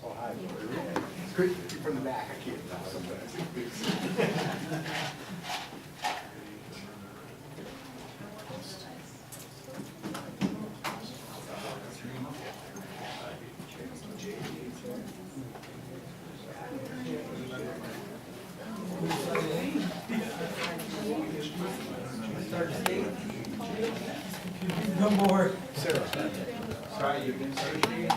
Oh, hi. Great, from the back, I can't tell sometimes. No more. Sarah. Sorry, you've been searching.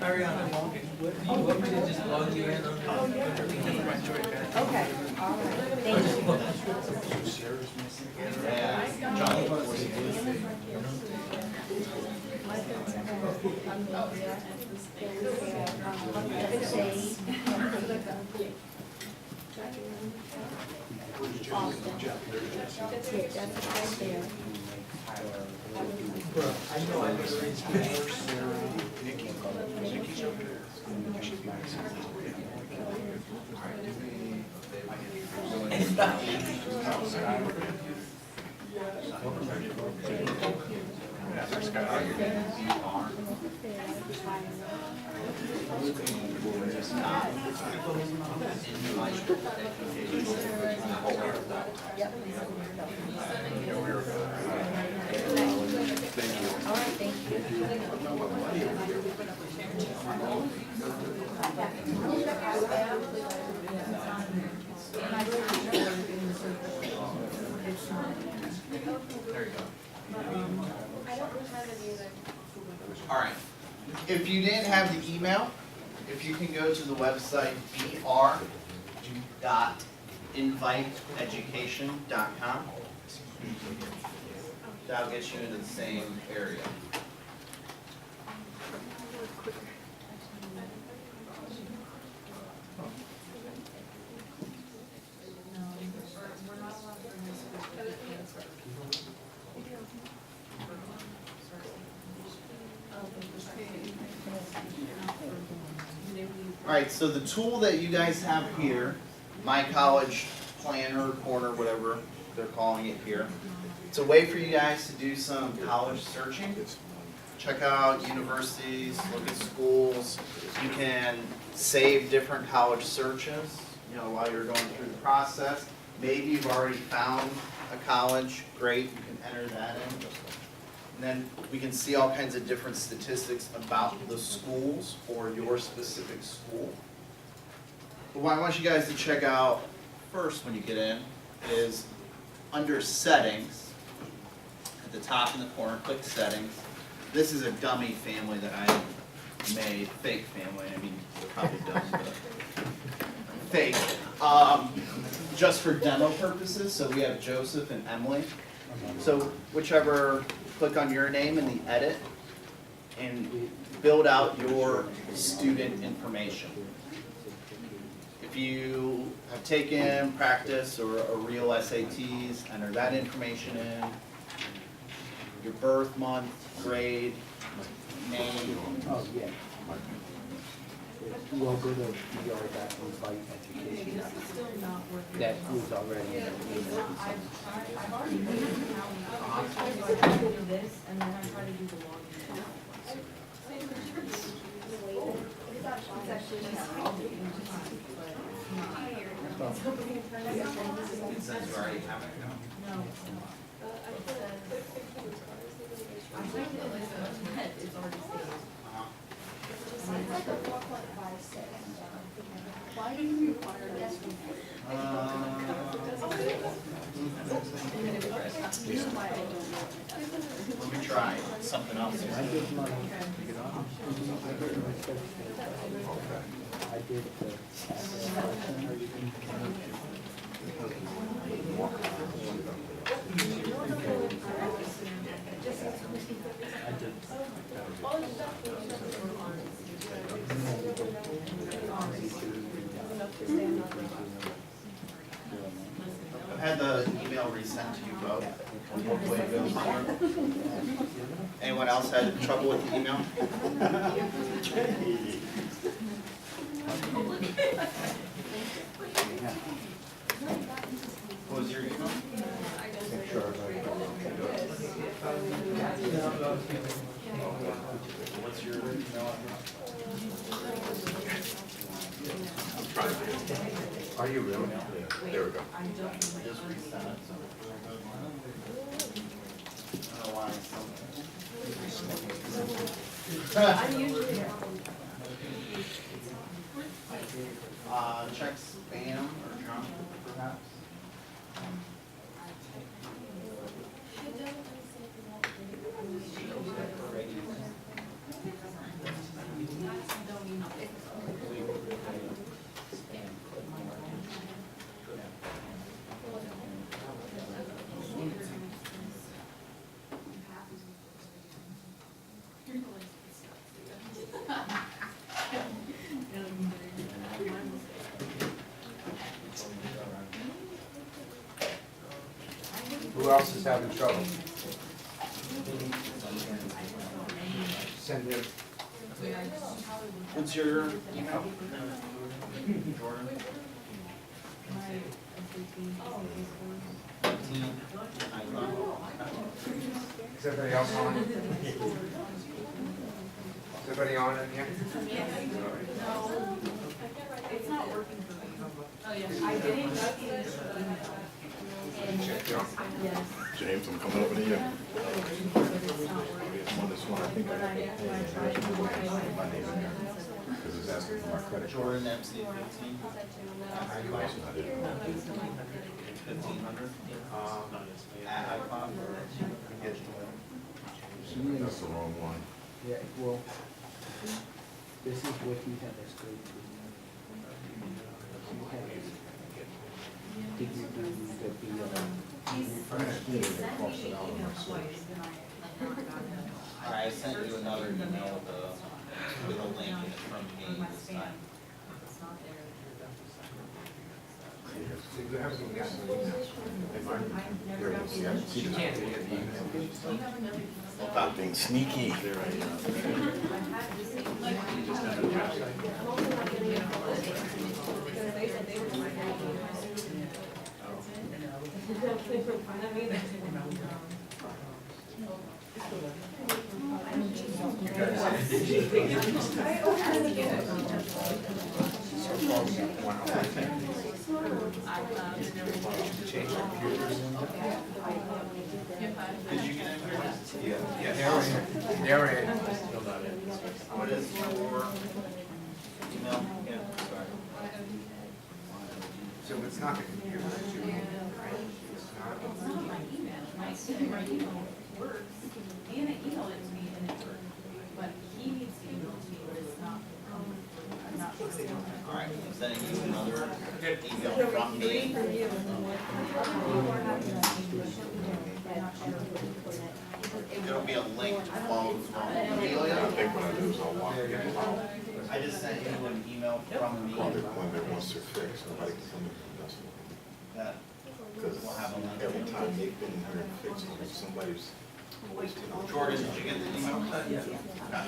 Ariana, do you want me to just log you in on Okay, all right, thank you. I know I was raised All right, thank you. All right. If you didn't have the email, if you can go to the website br.inviteeducation.com, that'll get you into the same area. All right, so the tool that you guys have here, My College Planner, Corner, whatever they're calling it here, it's a way for you guys to do some college searching. Check out universities, look at schools. You can save different college searches, you know, while you're going through the process. Maybe you've already found a college, great, you can enter that in. And then we can see all kinds of different statistics about the schools or your specific school. But what I want you guys to check out first when you get in is under settings, at the top in the corner, click settings. This is a dummy family that I made, fake family, I mean, they're probably dumb, but fake. Just for demo purposes, so we have Joseph and Emily. So whichever, click on your name in the edit and build out your student information. If you have taken practice or real SATs, enter that information in. Your birth month, grade, name. Oh, yeah. Well, go to br.invite education. That was already in the email. I've already done it. I try to do this, and then I try to do the login. It's actually just. It says you already have it. No. I think it's already saved. Why do you require this? Let me try something else. I did my, I did I've had the email resent to you both. Hopefully it goes through. Anyone else had trouble with the email? What's your email address? Are you really? There we go. Just resend it. I don't know why. I'm usually. Check spam or junk perhaps. Who else is having trouble? Send it. What's your email? Jordan? Is everybody else on it? Is everybody on it yet? It's not working for me. Oh, yeah. I didn't get it. Check junk. Yes. James, I'm coming over to you. But it's not working. I'm on this one, I think I have to pay. When I tried to do it, My name in there, because it's asking for my credit card. Jordan MC 15. I didn't know. 1500. At iCloud. That's the wrong one. Yeah, well, this is what you have as grade two. Did you do the first year that cost it all? Alright, I sent you another email with a link in it from me this time. So you haven't gotten the emails. There it is. Yeah, see You this? can't get the emails. Stop being sneaky. Change computers. Did you get it? Yeah. They're in. What is your email? Yeah, sorry. So it's not the computer. It's your email. It's not. It's not my email. My email works. Anna emailed it to me and it worked. But he needs to email it to me, but it's not. I'm not sure. Alright, I'm sending you another email from me. There'll be a link to follow from I Amelia. think what I do is I'll walk in and out. I just sent you an email from me When they're once they're fixed, nobody can come in and mess with them. that Because we'll have a link. every time they've been here and fixed them, somebody's always taking. Jordan, did you get the email? Yeah.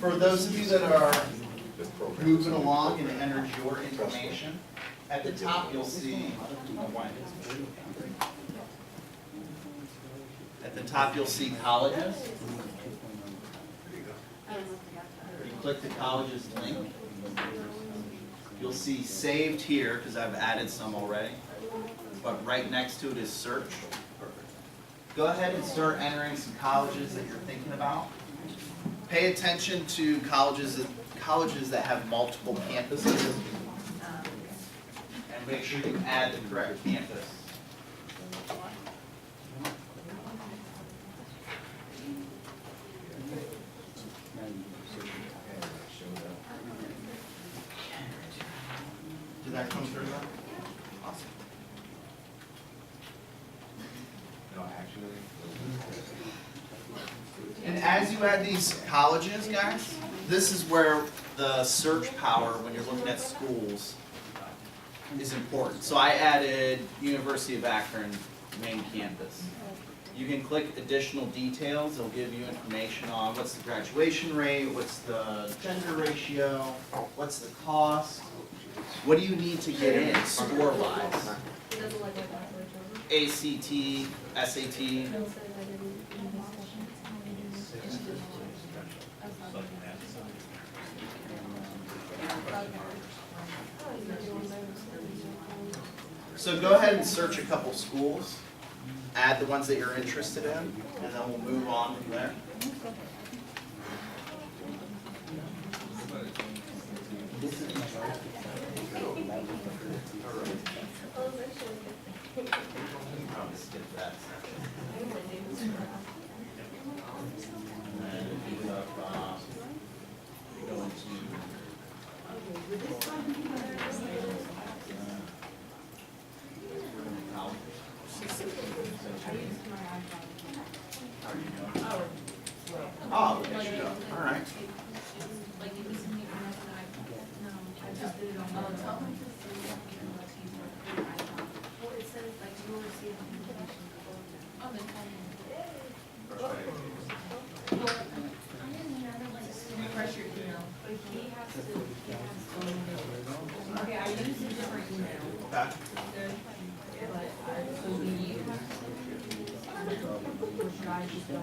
For those of you that are This program. moving along and entered your information, at the top you'll see, at the top you'll see colleges. You click the colleges link. You'll see saved here, because I've added some already, but right next to it is search. Go ahead and start entering some colleges that you're thinking about. Pay attention to colleges that have multiple campuses. And make sure you add the correct campus. Did that come through? Awesome. And as you add these colleges, guys, this is where the search power, when you're looking at schools, is important. So I added University of Akron main campus. You can click additional details. It'll give you information on what's the graduation rate, what's the gender ratio, what's the cost. What do you need to get in score-wise? ACT, SAT? So go ahead and search a couple schools, add the ones that you're interested in, and then we'll move on from there. Probably skip that section. And then move up, go into oh, there you go. All right. Like, if you send me an iPhone, no, I just did it on my phone. Well, it says like you will receive an invitation. Oh, then call me. Refresh your email, but he has to, okay, I use a different email. Okay. But, so do you have to, or should I just go?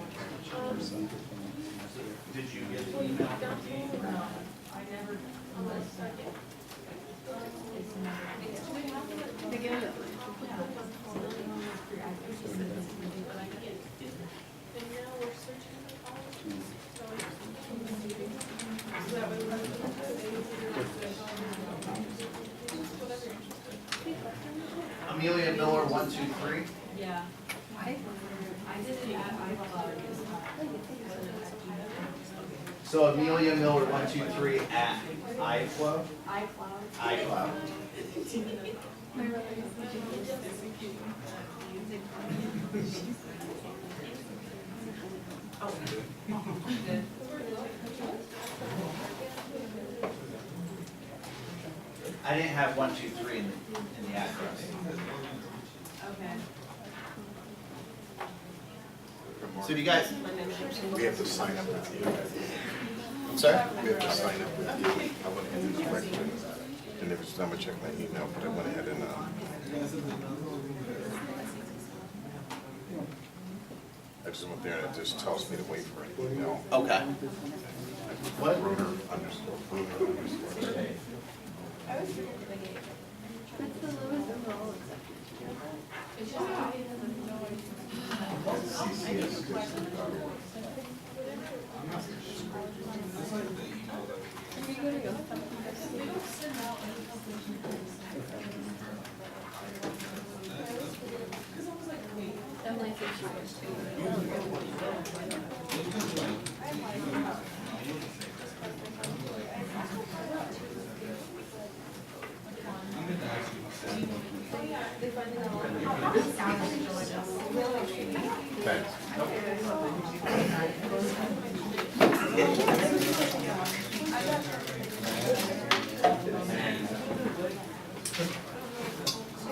Did you get the email from me? No, I never, unless, it's never. Amelia Miller, 123. Yeah. I did it at iCloud. So Amelia Miller, 123 at iCloud. iCloud. I didn't have 123 in the address. Okay. So do you guys? We have to sign up with you. I'm sorry. We have to sign up with you. I went ahead and corrected, and every time I check my email, but I went ahead and I just went there and it just tells me to wait for an email. Okay. What? Bruder underscore. It's just, Thanks.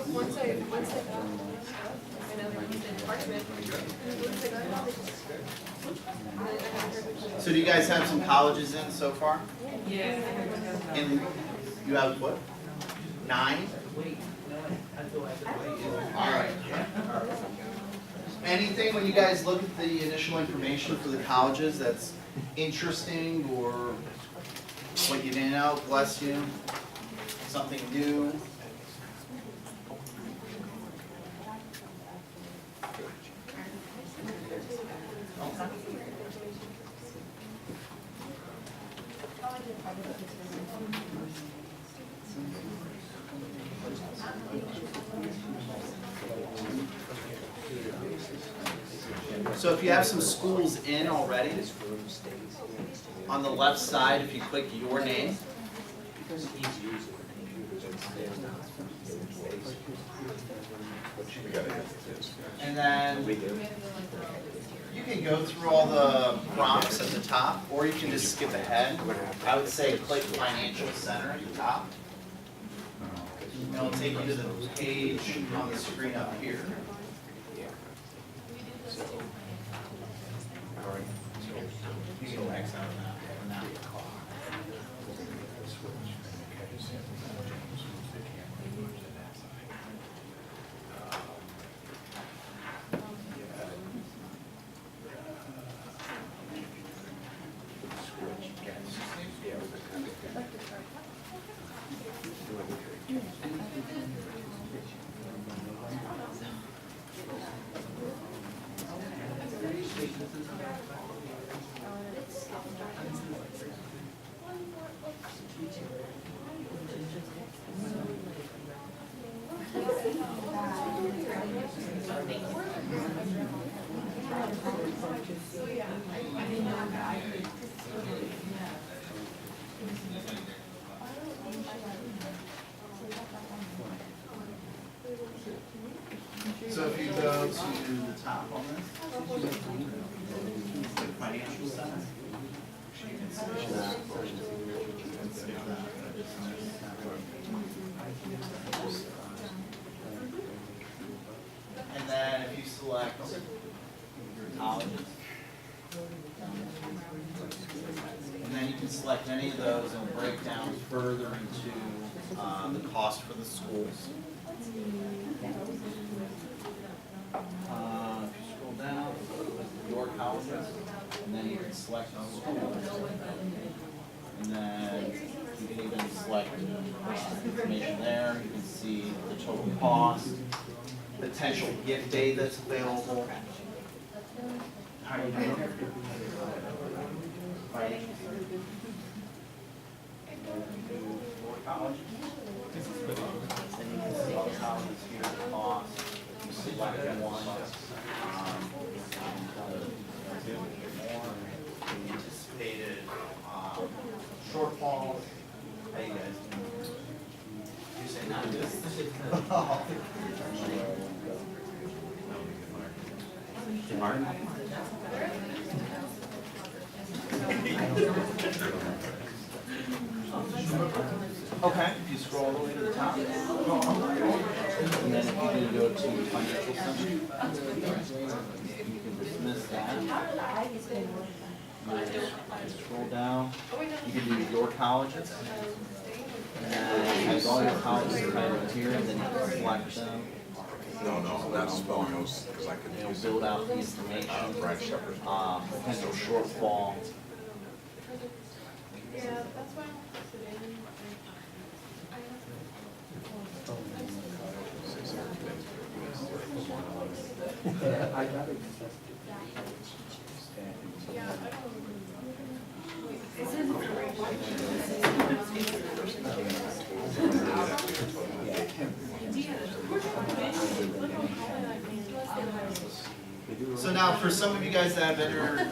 Once I got, I know that he's in part of it. Once I got it, I haven't heard which. So do you guys have some colleges in so far? yeah. And you have what? 9? All right. Anything when you guys look at the initial information for the colleges that's interesting or what you didn't know, bless you, something new? So if you have some schools in already, on the left side, if you click your name, We gotta hit this. and then you can go through all the prompts at the top, or you can just skip ahead. I would say click Financial Center at the top. And it'll take you to the page on the screen up here. You can X out of that. So if you go to the top on this, the financial center, you can switch that. And then if you select your colleges, and then you can select any of those and break down further into the cost for the schools. If you scroll down, your colleges, and then you can select the schools. And then you can even select information there. You can see the total cost, potential gift aid that's available. How are you doing? Right. Your college. Then you can see all the colleges here, the cost. You select one. More anticipated shortfalls. How you guys doing? You say not good. Martin? Okay, if you scroll all the way to the top. And then if you go to financial center, you can dismiss that. Scroll down. You can do your colleges. And then it has all your colleges titled here, and then you can select them. No, that's Spelmos, because I could It'll use build out the information, Brad Shepherd. potential shortfall. Yeah, that's why I'm interested in. I got it. Yeah, I don't. So now for some of you guys that have entered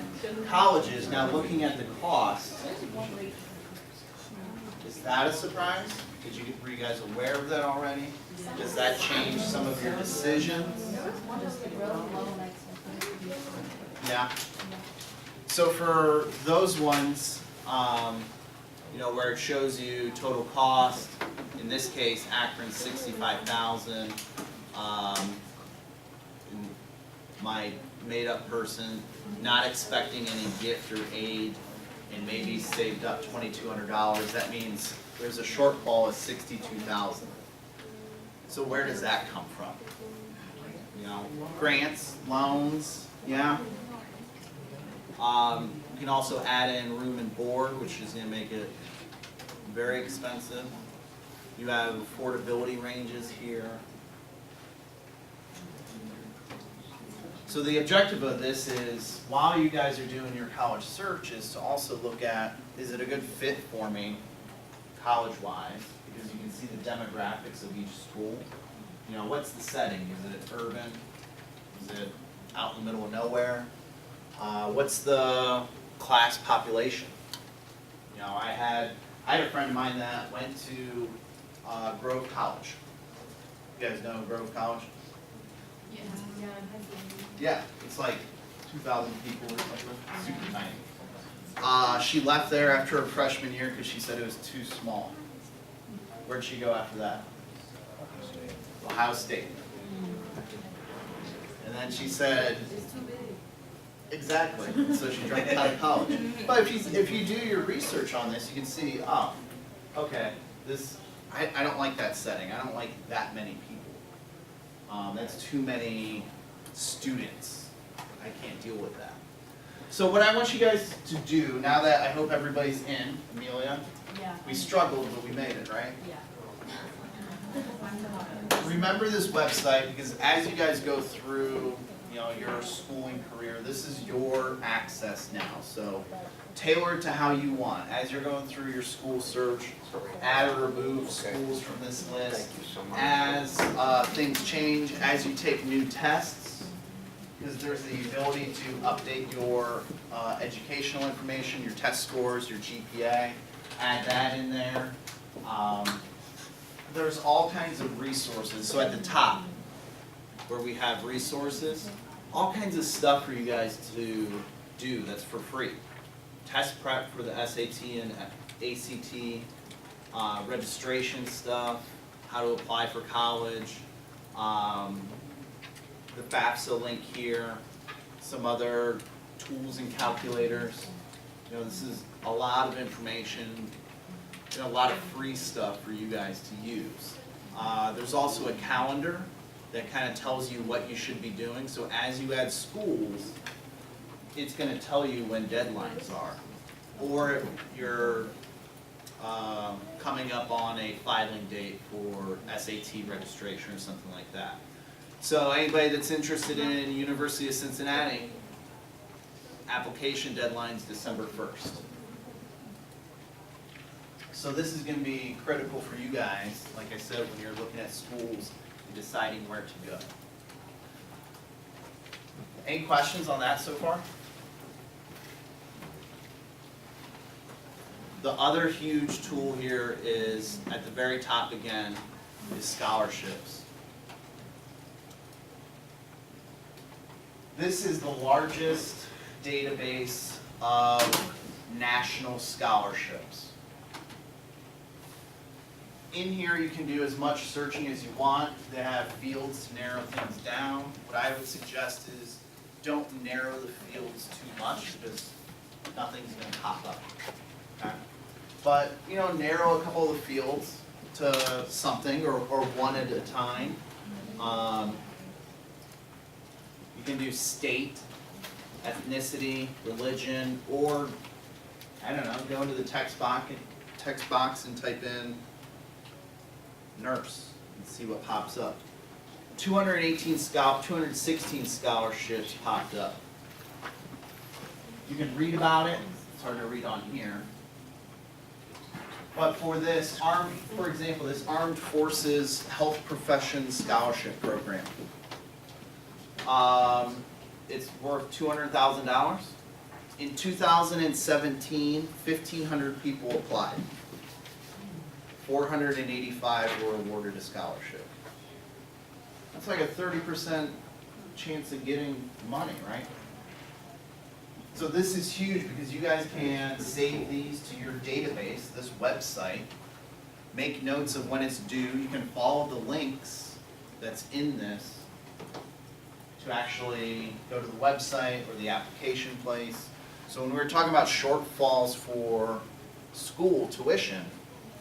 colleges, now looking at the cost, is that a surprise? Were you guys aware of that already? Does that change some of your decisions? Yeah. So for those ones, where it shows you total cost, in this case, Akron 65,000. My made-up person, not expecting any gift or aid, and maybe saved up $2,200. That means there's a shortfall of 62,000. So where does that come from? Grants, loans, yeah. You can also add in room and board, which is going to make it very expensive. You have affordability ranges here. So the objective of this is, while you guys are doing your college search, is to also look at, is it a good fit for me college-wise? Because you can see the demographics of each school. What's the setting? Is it urban? Is it out in the middle of nowhere? What's the class population? I had a friend of mine that went to Grove College. You guys know Grove College? Yeah, it's like 2,000 people or something, super tiny. She left there after her freshman year because she said it was too small. Where'd she go after that? Ohio State. And then she said, exactly, so she dropped out of college. But if you do your research on this, you can see, okay, I don't like that setting. I don't like that many people. That's too many students. I can't deal with that. So what I want you guys to do, now that I hope everybody's in, Amelia, Yeah. we struggled, but we made it, right? Yeah. Remember this website, because as you guys go through you know, your schooling career, this is your access now. So tailored to how you want. As you're going through your school search, add or remove schools from this list. Thank you so much. As things change, as you take new tests, because there's the ability to update your educational information, your test scores, your GPA, add that in there. There's all kinds of resources. So at the top, where we have resources, all kinds of stuff for you guys to do that's for free. Test prep for the SAT and ACT, registration stuff, how to apply for college, the FAFSA link here, some other tools and calculators. You know, this is a lot of information and a lot of free stuff for you guys to use. There's also a calendar that kind of tells you what you should be doing. So as you add schools, it's going to tell you when deadlines are. Or if you're coming up on a filing date for SAT registration or something like that. So anybody that's interested in University of Cincinnati, application deadline's December 1st. So this is going to be critical for you guys, like I said, when you're looking at schools and deciding where to go. Any questions on that so far? The other huge tool here is, at the very top again, is scholarships. This is the largest database of national scholarships. In here you can do as much searching as you want. They have fields to narrow things down. What I would suggest is don't narrow the fields too much because nothing's going to pop up. Okay? But, you know, narrow a couple of the fields to something or one at a time. You can do state, ethnicity, religion, or, I don't know, go into the text box and type in nurse and see what pops up. 216 scholarships popped up. You can read about it. It's hard to read on here. But for this for example, this Armed Forces Health Professions Scholarship Program, it's worth $200,000. In 2017, 1,500 people applied. 485 were awarded a scholarship. That's like a 30% chance of getting money, right? So this is huge because you guys can save these to your database, this website, make notes of when it's due. You can follow the links that's in this to actually go to the website or the application place. So when we were talking about shortfalls for school tuition,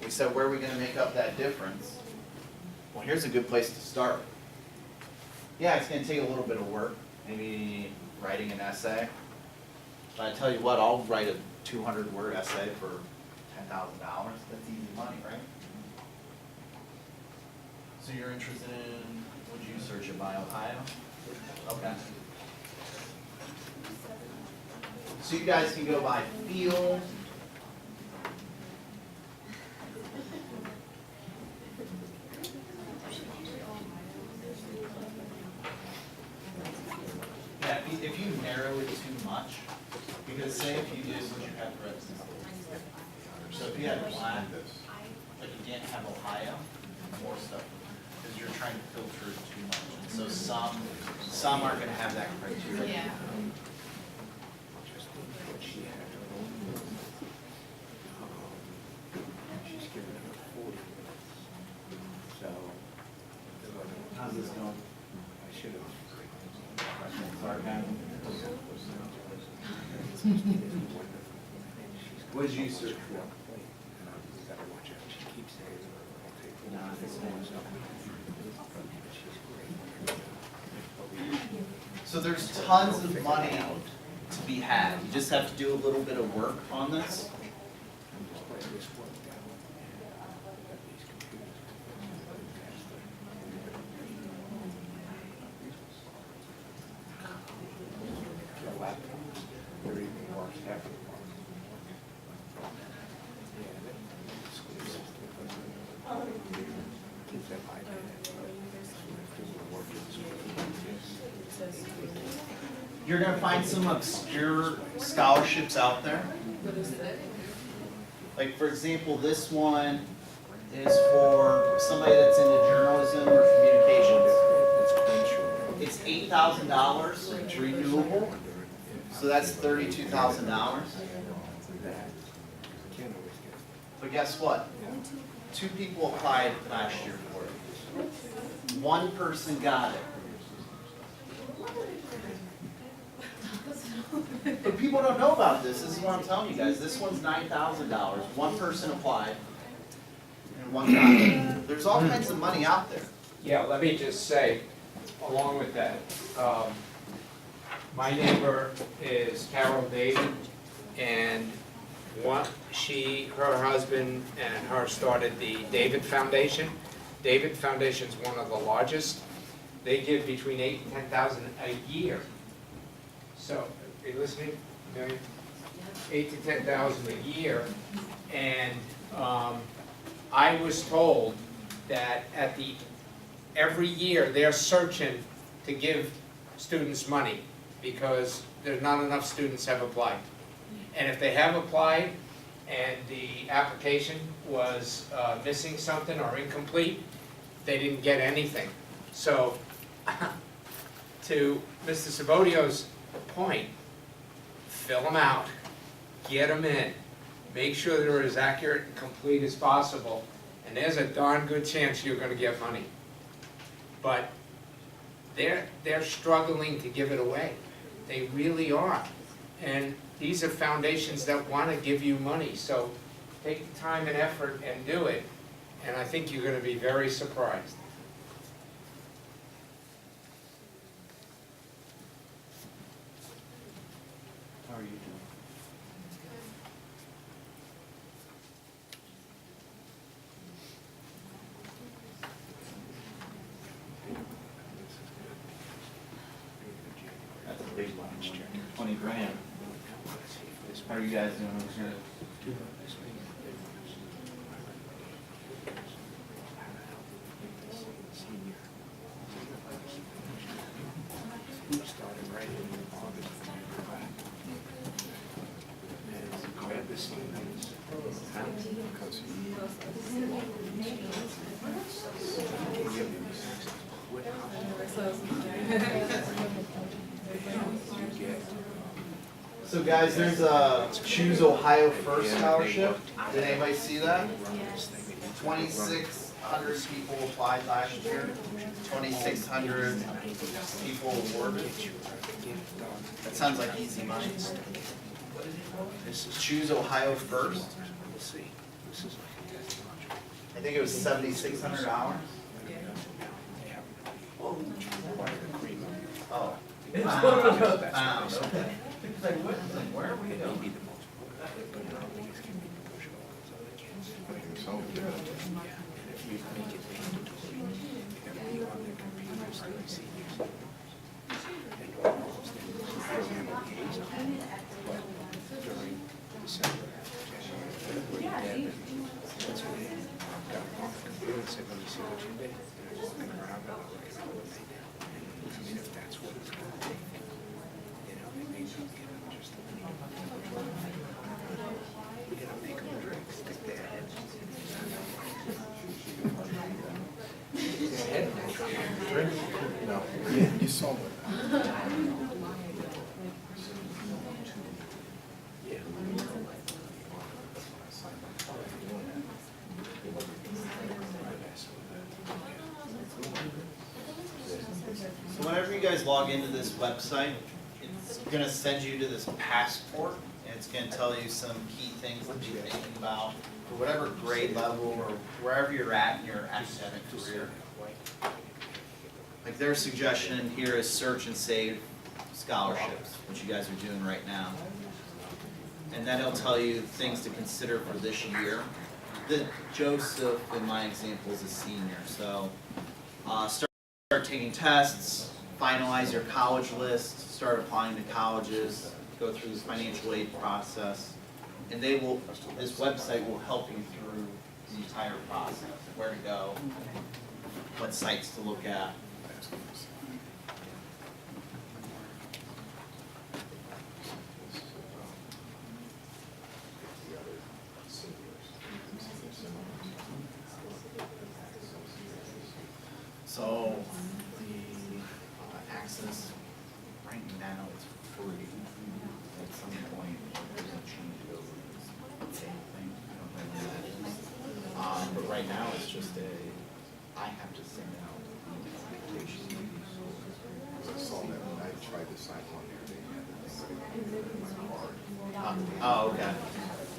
we said, where are we going to make up that difference? Well, here's a good place to start. Yeah, it's going to take a little bit of work, maybe writing an essay. But I tell you what, I'll write a 200-word essay for $10,000. That's easy money, right? So you're interested in, would you search it by Ohio? Okay. So you guys can go by field. Yeah, if you narrow it too much, because say if you did what you have for instance. So if you had black, but you didn't have Ohio, more stuff, because you're trying to filter it too much. And so some aren't going to have that criteria. Yeah. She's giving it a 40. So, how's this going? I should have. Sarcasm. What did you search for? No, this one's So there's tons of money to be had. You just have to do a little bit of work on this. You're gonna find some obscure scholarships out there. Like, for example, this one is for somebody that's into journalism or communications. It's $8,000 renewable, so that's $32,000. But guess what? 2 people applied last year for it. 1 person got it. But people don't know about this. This is what I'm telling you guys. This one's $9,000. 1 person applied, and 1 got it. There's all kinds of money out there. Yeah, let me just say, along with that, my neighbor is Carol David, and her husband and her started the David Foundation. David Foundation's one of the largest. They give between $8,000 and $10,000 a year. So, are you listening? $8,000 to $10,000 a year, and I was told that every year they're searching to give students money because there's not enough students have applied. And if they have applied and the application was missing something or incomplete, they didn't get anything. So, to Mr. Savodio's point, fill them out, get them in, make sure they're as accurate and complete as possible, and there's a darn good chance you're going to get money. But they're struggling to give it away. They really are. And these are foundations that want to give you money. So take the time and effort and do it. And I think you're going to be very surprised. How are you doing? That's a big one. 20 grand. How are you guys doing over here? Started right in August. And I had this thing because So guys, there's a Choose Ohio First scholarship. Did anybody see that? 2,600 people applied last year. 2,600 people awarded. That sounds like easy money. Choose Ohio First. I think it was $7,600. Oh. Found. Okay. Like, what? Like, where are we going? No, yeah, you saw it. So whenever you guys log into this website, it's gonna send you to this passport, and it's gonna tell you some key things to be thinking about for whatever grade level or wherever you're at in your academic career. Like their suggestion in here is search and save scholarships, which you guys are doing right now. And then it'll tell you things to consider for this year. Joseph, in my example, is a senior, so start taking tests, finalize your college list, start applying to colleges, go through this financial aid process. And they will, this website will help you through the entire process, where to go, what sites to look at. So, the access, right now, it's free. At some point, there's a change it over to the same thing. I don't know when that is. But right now, it's just I have to send out the invitation. I saw that when I tried to sign on there, they had the thing in my card. Oh, okay.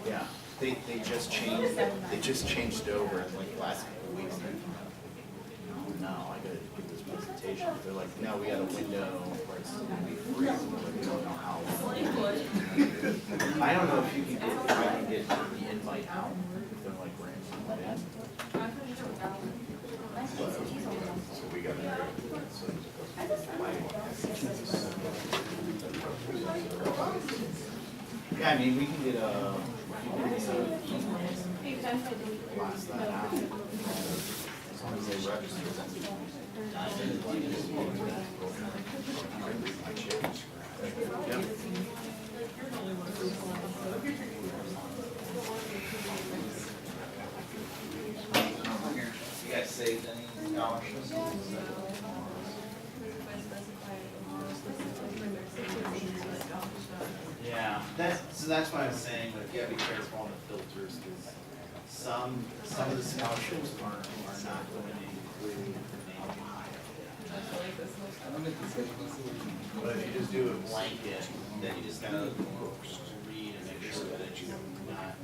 Yeah, they just changed it over in like the last couple of weeks. No, I gotta give this presentation. They're like, no, we got a window where it's gonna be free. We don't know how long. I don't know if you can get, if I can get the invite out, if they're like randomly in. So we got to Yeah, I mean, we can get a, blast that out. As long as they register them. Yep. You guys saved any scholarships? Yeah, that's what I was saying, but you gotta be careful on the filters, because some of the scholarships are not going to include the name Ohio. But if you just do a blanket, then you just gotta read and make sure that you're not.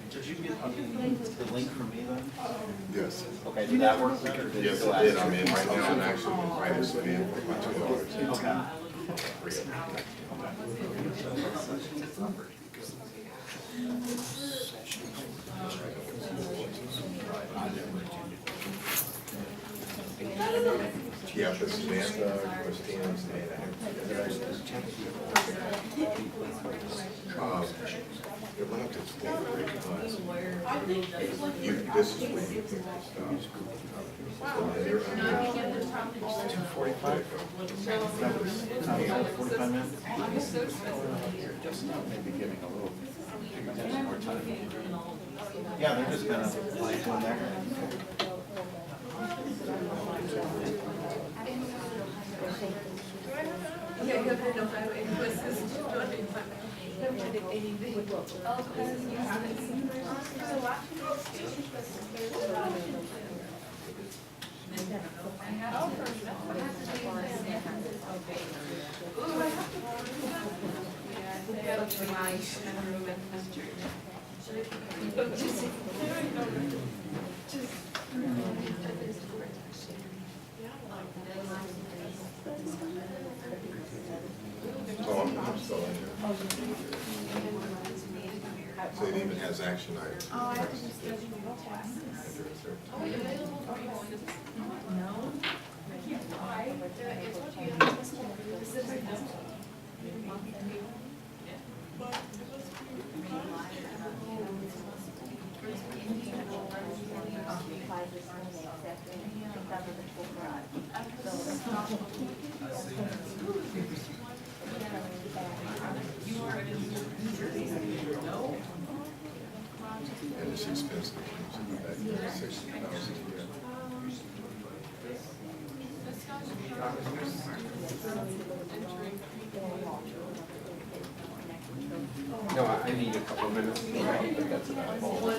Did you get the link from me then? Yes. Okay, did that work better? Yes, it did. I'm in right now, and actually right as spam with my $2. Okay. Yeah, but Samantha, Christina, it went up to state because this is where you pick this stuff. So they're under 2:45. 45 minutes? Maybe giving a little more time. Yeah, they're just kind of like doing their. Okay, go ahead, no, it was this joining my. So I'm still in here. So it even has action items. Oh, I have to just schedule classes. Oh, wait, available for you. No. Why? I told you, you have to specific note. And it's expensive. It's 60,000 a year. No, I need a couple minutes. But that's about all.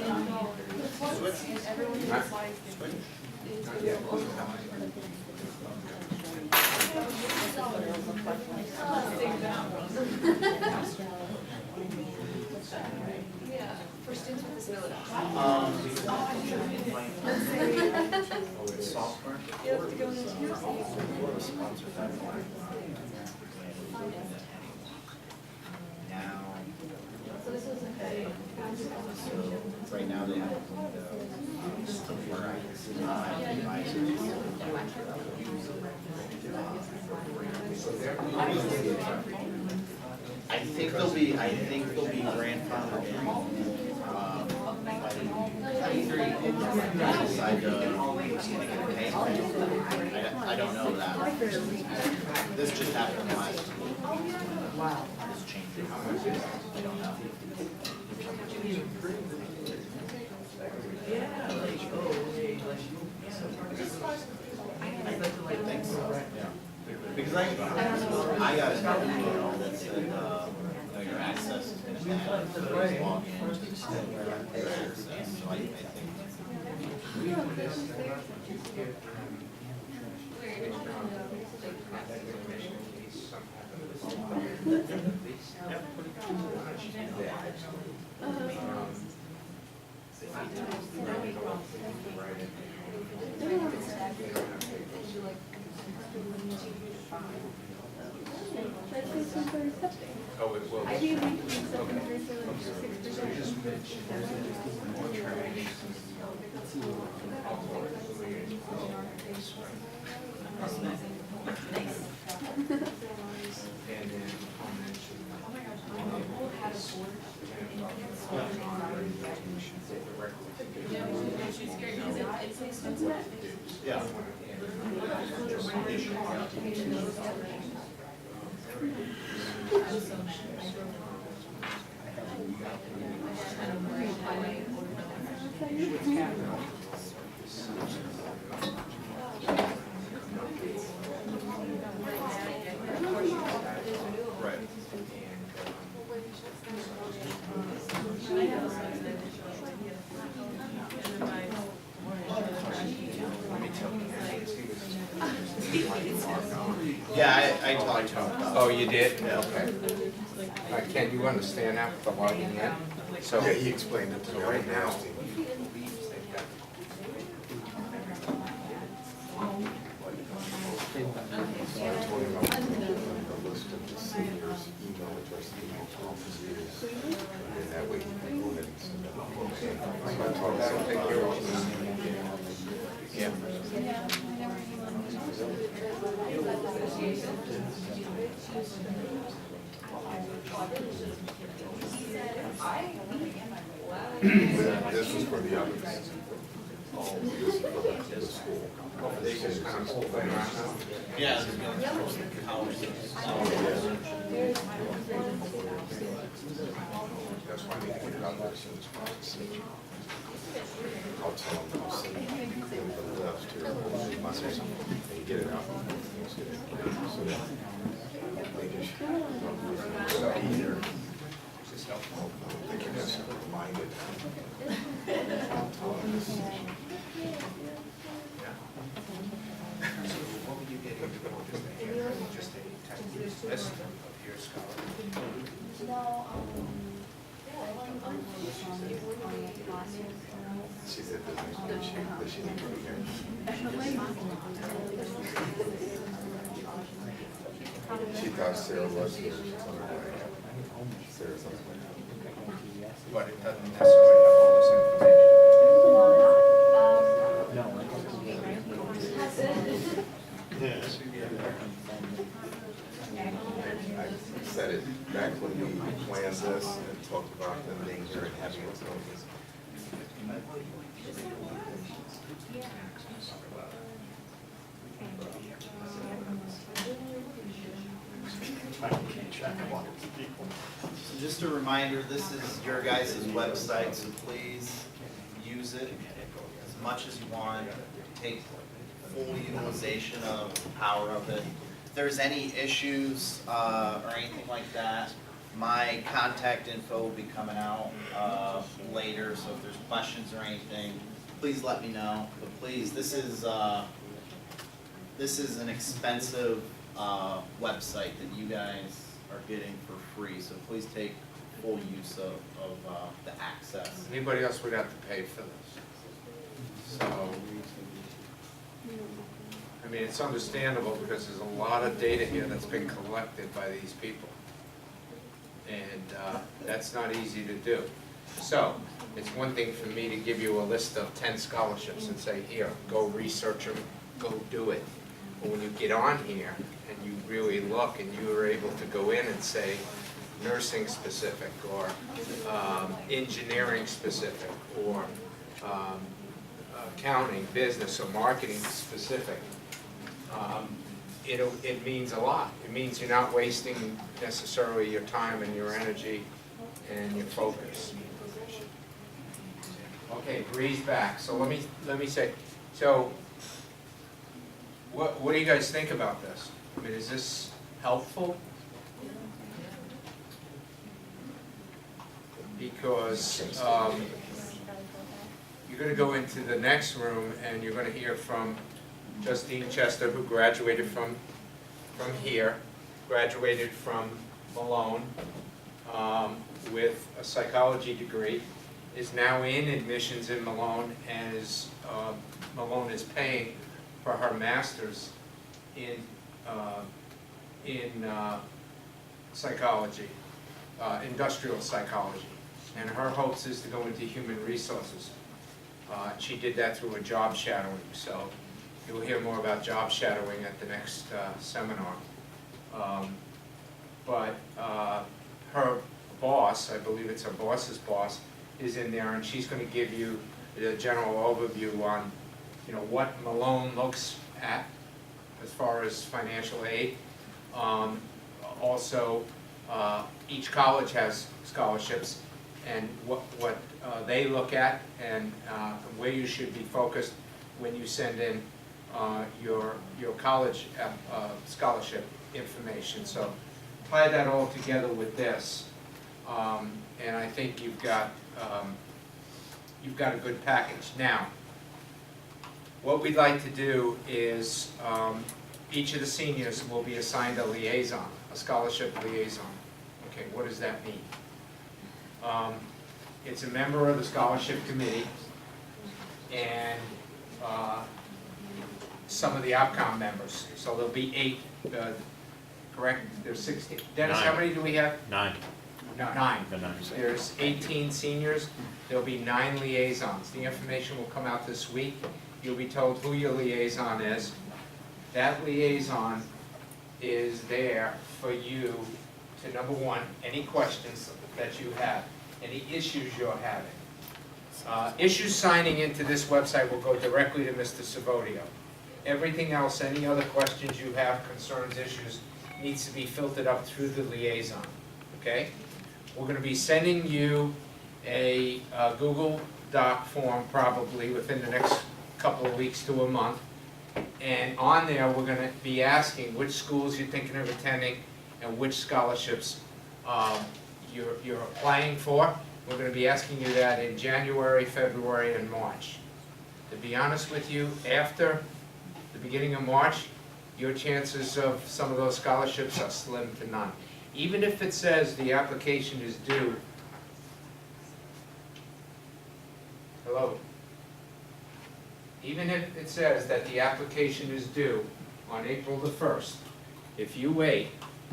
Not yet. Yeah, for students with disabilities. Software? You have to go into your Now, So this was right now they have I think they'll be grandfathered in. Decide to pay. I don't know that. This just happened last week. Wow. This changed. I don't know. I think so, yeah. Because I got an email that said, your access is gonna be bad. Log in to extend your access, so I think. Oh, it will. I do like something for like 6%. And then I'll mention. Yeah. Right. Yeah, I talked to him about it. Oh, you did? Yeah. Okay. Ken, you understand that with the logging in? So, Yeah, he explained it to me. So right now- I told him about the list of the seniors' email address, email offices, and that way he can go ahead and send them. So I told him, take care of yeah. This was for the others. Oh, this is for the school. they just kind of pull things around now. Yeah, it's going to college. That's why I need to get it out there as soon as possible. I'll tell them, I'll send them the left here, Monday, and get it out. So that they just don't be here. They can just remind it. I'll tell them this. What would you get if you just a list of your scholars? She said that she didn't really hear. She thought Sarah was here. Sarah's on the way. But it doesn't necessarily have all this information. No, I I said it back when we planned this and talked about them being here and having what's going on. So just a reminder, this is your guys' website, so please use it as much as you want. Take full utilization of the power of it. If there's any issues or anything like that, my contact info will be coming out later, so if there's questions or anything, please let me know. But please, this is an expensive website that you guys are getting for free, so please take full use of the access. Anybody else would have to pay for this. So, I mean, it's understandable because there's a lot of data here that's been collected by these people. And that's not easy to do. So, it's one thing for me to give you a list of 10 scholarships and say, here, go research them, go do it. But when you get on here and you really look and you are able to go in and say nursing specific or engineering specific or accounting, business or marketing specific, it means a lot. It means you're not wasting necessarily your time and your energy and your focus. Okay, breeze back. So let me say, so what do you guys think about this? I mean, is this helpful? Because you're going to go into the next room and you're going to hear from Justine Chester, who graduated from here, graduated from Malone with a psychology degree, is now in admissions in Malone, and Malone is paying for her master's in psychology, industrial psychology, and her hopes is to go into human resources. She did that through a job shadowing, so you'll hear more about job shadowing at the next seminar. But her boss, I believe it's her boss's boss, is in there, and she's going to give you the general overview on, what Malone looks at as far as financial aid. Also, each college has scholarships, and what they look at, and where you should be focused when you send in your college scholarship information. So tie that all together with this, and I think you've got a good package. Now, what we'd like to do is each of the seniors will be assigned a liaison, a scholarship liaison. Okay, what does that mean? It's a member of the scholarship committee and some of the OPCOM members. So there'll be 8, correct? There's 16. Dennis, how many do we have? 9. 9. The 9. There's 18 seniors. There'll be 9 liaisons. The information will come out this week. You'll be told who your liaison is. That liaison is there for you to, number one, any questions that you have, any issues you're having. Issues signing into this website will go directly to Mr. Savodio. Everything else, any other questions you have, concerns, issues, needs to be filtered up through the liaison, okay? We're going to be sending you a Google Doc form probably within the next couple of weeks to a month. And on there, we're going to be asking which schools you're thinking of attending and which scholarships you're applying for. We're going to be asking you that in January, February, and March. To be honest with you, after the beginning of March, your chances of some of those scholarships are slim to none. even if it says the application is due. Hello? Even if it says that the application is due on April the 1st, if you wait,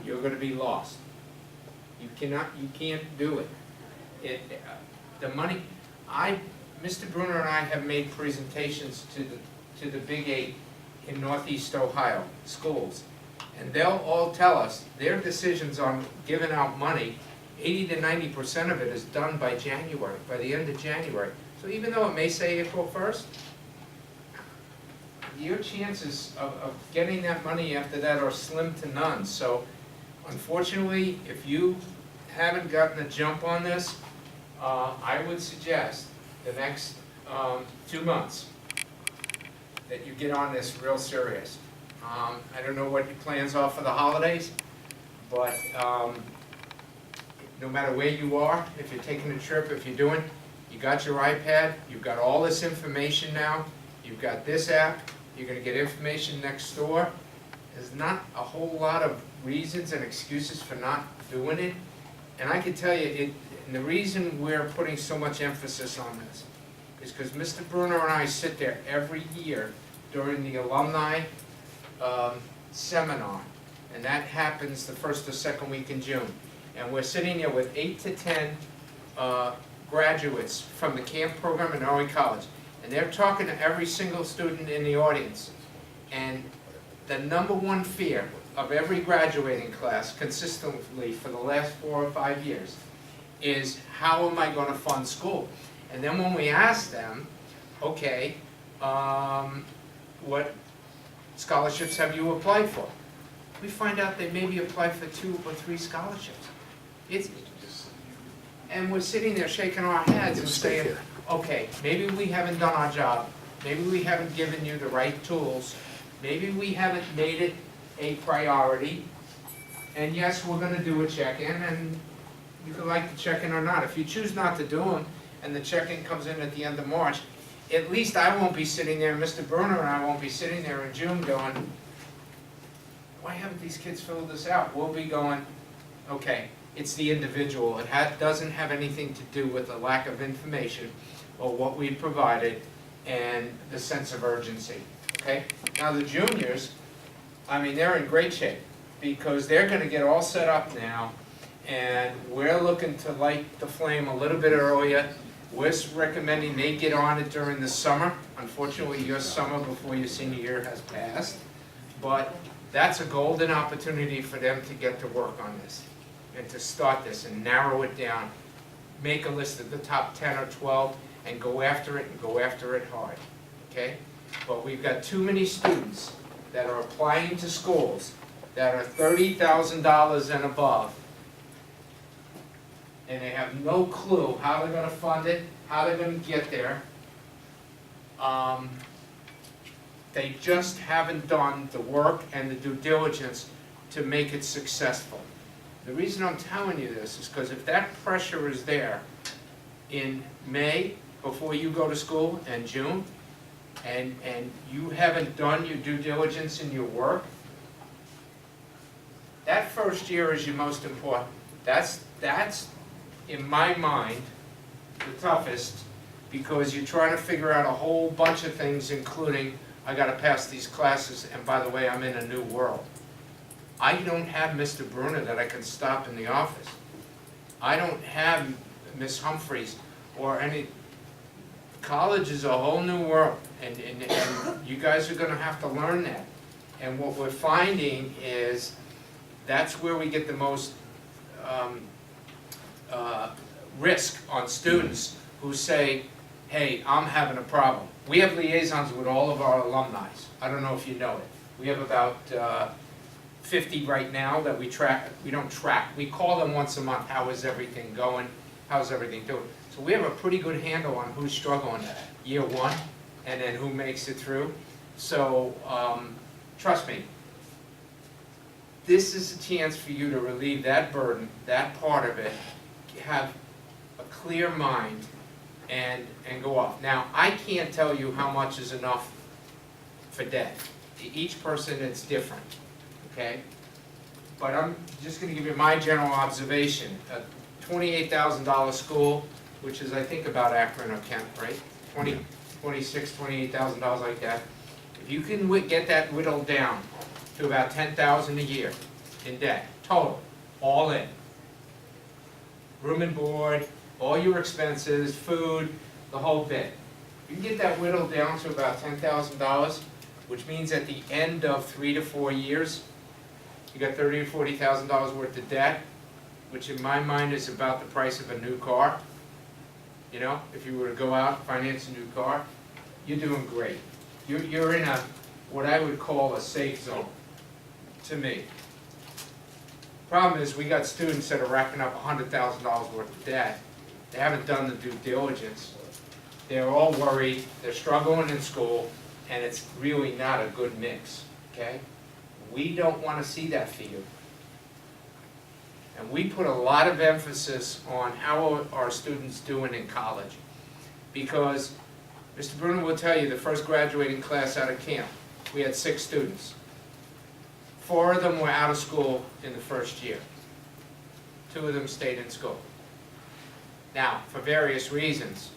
you're gonna be lost. You can't do it. The money, Mr. Bruner and I have made presentations to the Big 8 in Northeast Ohio schools, and they'll all tell us their decisions on giving out money, 80 to 90% of it is done by January, by the end of January. So even though it may say April 1st, your chances of getting that money after that are slim to none. So unfortunately, if you haven't gotten a jump on this, I would suggest the next 2 months that you get on this real serious. I don't know what your plans are for the holidays, but no matter where you are, if you're taking a trip, if you're doing, you got your iPad, you've got all this information now, you've got this app, you're gonna get information next door. There's not a whole lot of reasons and excuses for not doing it. And I can tell you, and the reason we're putting so much emphasis on this is because Mr. Bruner and I sit there every year during the alumni seminar, and that happens the first or second week in June. And we're sitting there with 8 to 10 graduates from the camp program at Norway College. And they're talking to every single student in the audience. And the #1 fear of every graduating class consistently for the last 4 or 5 years is, how am I going to fund school? And then when we ask them, okay, what scholarships have you applied for? We find out they maybe applied for 2 or 3 scholarships. And we're sitting there shaking our heads and saying, okay, maybe we haven't done our job, maybe we haven't given you the right tools, maybe we haven't made it a priority, and yes, we're gonna do a check-in, and you can like the check-in or not. If you choose not to do them, and the check-in comes in at the end of March, at least I won't be sitting there, Mr. Bruner and I won't be sitting there in June going, why haven't these kids filled this out? We'll be going, okay, it's the individual. It doesn't have anything to do with the lack of information or what we provided and the sense of urgency, okay? Now the juniors, I mean, they're in great shape because they're gonna get all set up now, and we're looking to light the flame a little bit earlier. We're recommending they get on it during the summer. Unfortunately, your summer before your senior year has passed, but that's a golden opportunity for them to get to work on this and to start this and narrow it down. Make a list of the top 10 or 12 and go after it, and go after it hard, okay? But we've got too many students that are applying to schools that are $30,000 and above, and they have no clue how they're gonna fund it, how they're gonna get there. They just haven't done the work and the due diligence to make it successful. The reason I'm telling you this is because if that pressure is there in May, before you go to school, and June, and you haven't done your due diligence in your work, that first year is your most important. That's in my mind, the toughest, because you're trying to figure out a whole bunch of things, including, I gotta pass these classes, and by the way, I'm in a new world. I don't have Mr. Bruner that I can stop in the office. I don't have Miss Humphreys or any. College is a whole new world, and you guys are gonna have to learn that. And what we're finding is that's where we get the most risk on students who say, hey, I'm having a problem. We have liaisons with all of our alumni. I don't know if you know it. We have about 50 right now that we track. We don't track. We call them once a month. How is everything going? How's everything doing? So we have a pretty good handle on who's struggling year one, and then who makes it through. So trust me, this is a chance for you to relieve that burden, that part of it, have a clear mind, and go off. Now, I can't tell you how much is enough for debt. Each person, it's different, okay? but I'm just gonna give you my general observation. A $28,000 school, which is I think about Akron or Kent, right? $28,000 like that. If you can get that whittled down to about $10,000 a year in debt, total, all in. Room and board, all your expenses, food, the whole bit. You can get that whittled down to about $10,000, which means at the end of 3 to 4 years, you got $30,000 or $40,000 worth of debt, which in my mind is about the price of a new car. You know, if you were to go out and finance a new car, you're doing great. You're in a, what I would call a safe zone, to me. Problem is, we got students that are racking up $100,000 worth of debt. They haven't done the due diligence. They're all worried, they're struggling in school, and it's really not a good mix, okay? We don't want to see that for you. And we put a lot of emphasis on how our students doing in college. Because Mr. Bruner will tell you, the first graduating class out of camp, we had 6 students. 4 of them were out of school in the first year. 2 of them stayed in school. Now, for various reasons.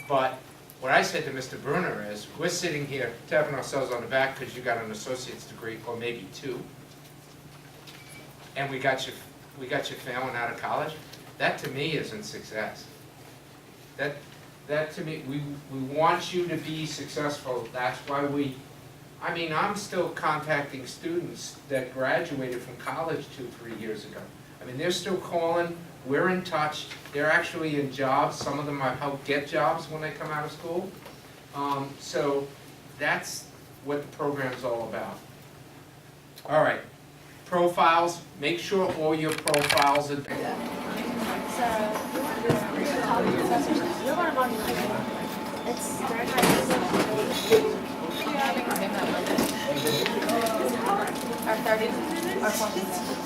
But what I said to Mr. Bruner is, we're sitting here tapping ourselves on the back because you got an associate's degree, or maybe 2. And we got you failing out of college. That to me isn't success. That to me, we want you to be successful. That's why I'm still contacting students that graduated from college 2-3 years ago. I mean, they're still calling, we're in touch, they're actually in jobs. Some of them I help get jobs when they come out of school. So that's what the program's all about. All right. Profiles, make sure all your profiles are there. It's our 30s, our 40s.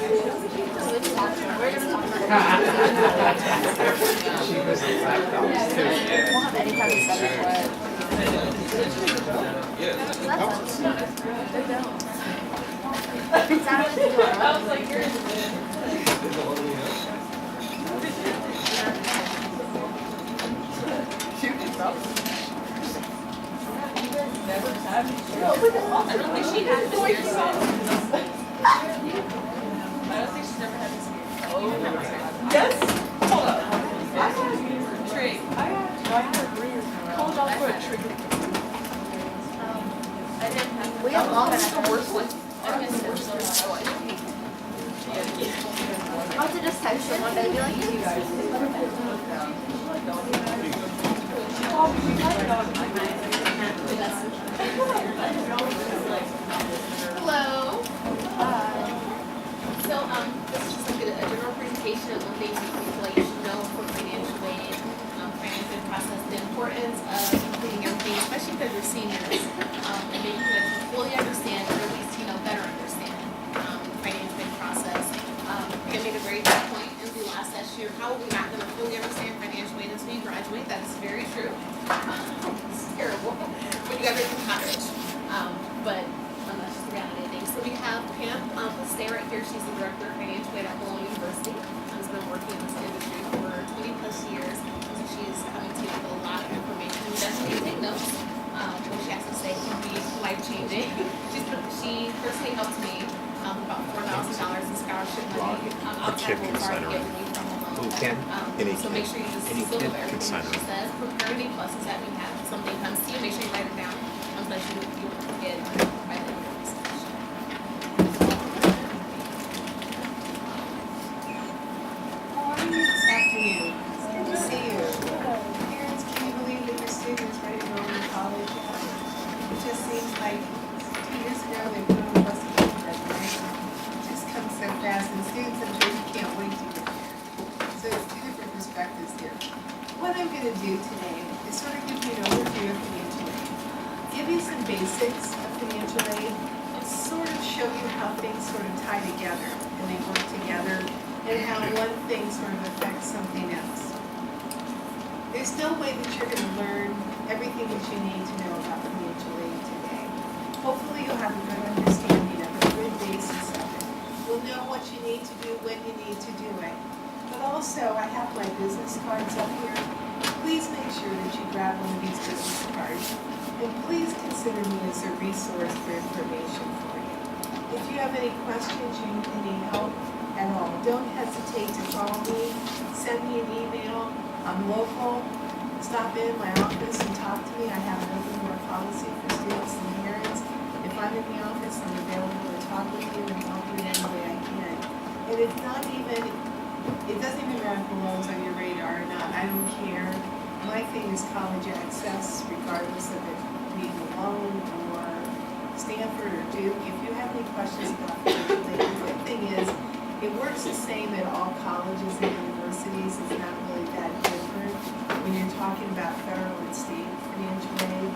We're gonna talk about She was a laptop too. We'll have any kind of study for it. I was like, you're I don't think she has this experience. I don't think she's ever had this experience. Oh, yes? Hold up. I had tree. I had agree. Hold on for a tree. I didn't have. We have long enough to work with. I miss it so much. I'll have to just text her one day and be like, you guys. Hello. So this is just like a general presentation of one thing you should know for financial aid, financial process, the importance of including everything, especially because you're seniors, and maybe you can fully understand, or at least better understand financial aid process. You made a very good point in the last session. How are we not going to fully understand financial aid until you graduate? That is very true. It's terrible, but you got to make college. But that's just the reality of things. So we have Pam stay right here. She's the director of financial aid at Bologna University. She's been working in this industry for 20 plus years. So she's coming to you with a lot of information. We definitely take notes. What she has to say can be life changing. She personally helped me about $4,000 in scholarship money. A kid can sign her in. Who can? Any So make kid. sure you just Any seal kid up can everything sign that she her. says. Prepare any pluses that we have. If something comes to you, make sure you write it down. So that you won't forget by the end of this session. How are you this afternoon? It's good to see you. Parents, can you believe that your students ready to go to college? It just seems like 2 years ago they put on the bus and graduation. It just comes so fast, and students I'm sure you can't wait to get there. So it's 2 different perspectives here. What I'm going to do today is sort of give you an overview of financial aid, give you some basics of financial aid, and sort of show you how things sort of tie together and they work together, and how one thing sort of affects something else. There's no way that you're going to learn everything that you need to know about financial aid today. Hopefully you'll have a good understanding of it, a good basis of it. need to do it. But also, I have my business cards up here. Please make sure that you grab one of these business cards. And please consider me as a resource for information for you. If you have any questions, you need any help at all, don't hesitate to call me, send me an email. I'm local. Stop in my office and talk to me. I have an open door policy for students and parents. If I'm in the office, I'm available to talk with you and help you in any way I can. And it's not even, it doesn't even matter if Bellows on your radar or not, I don't care. My thing is college access, regardless of it being Malone or Stanford or Duke. If you have any questions about financial aid, the good thing is, it works the same at all colleges and universities. It's not really that different when you're talking about federal and state financial aid.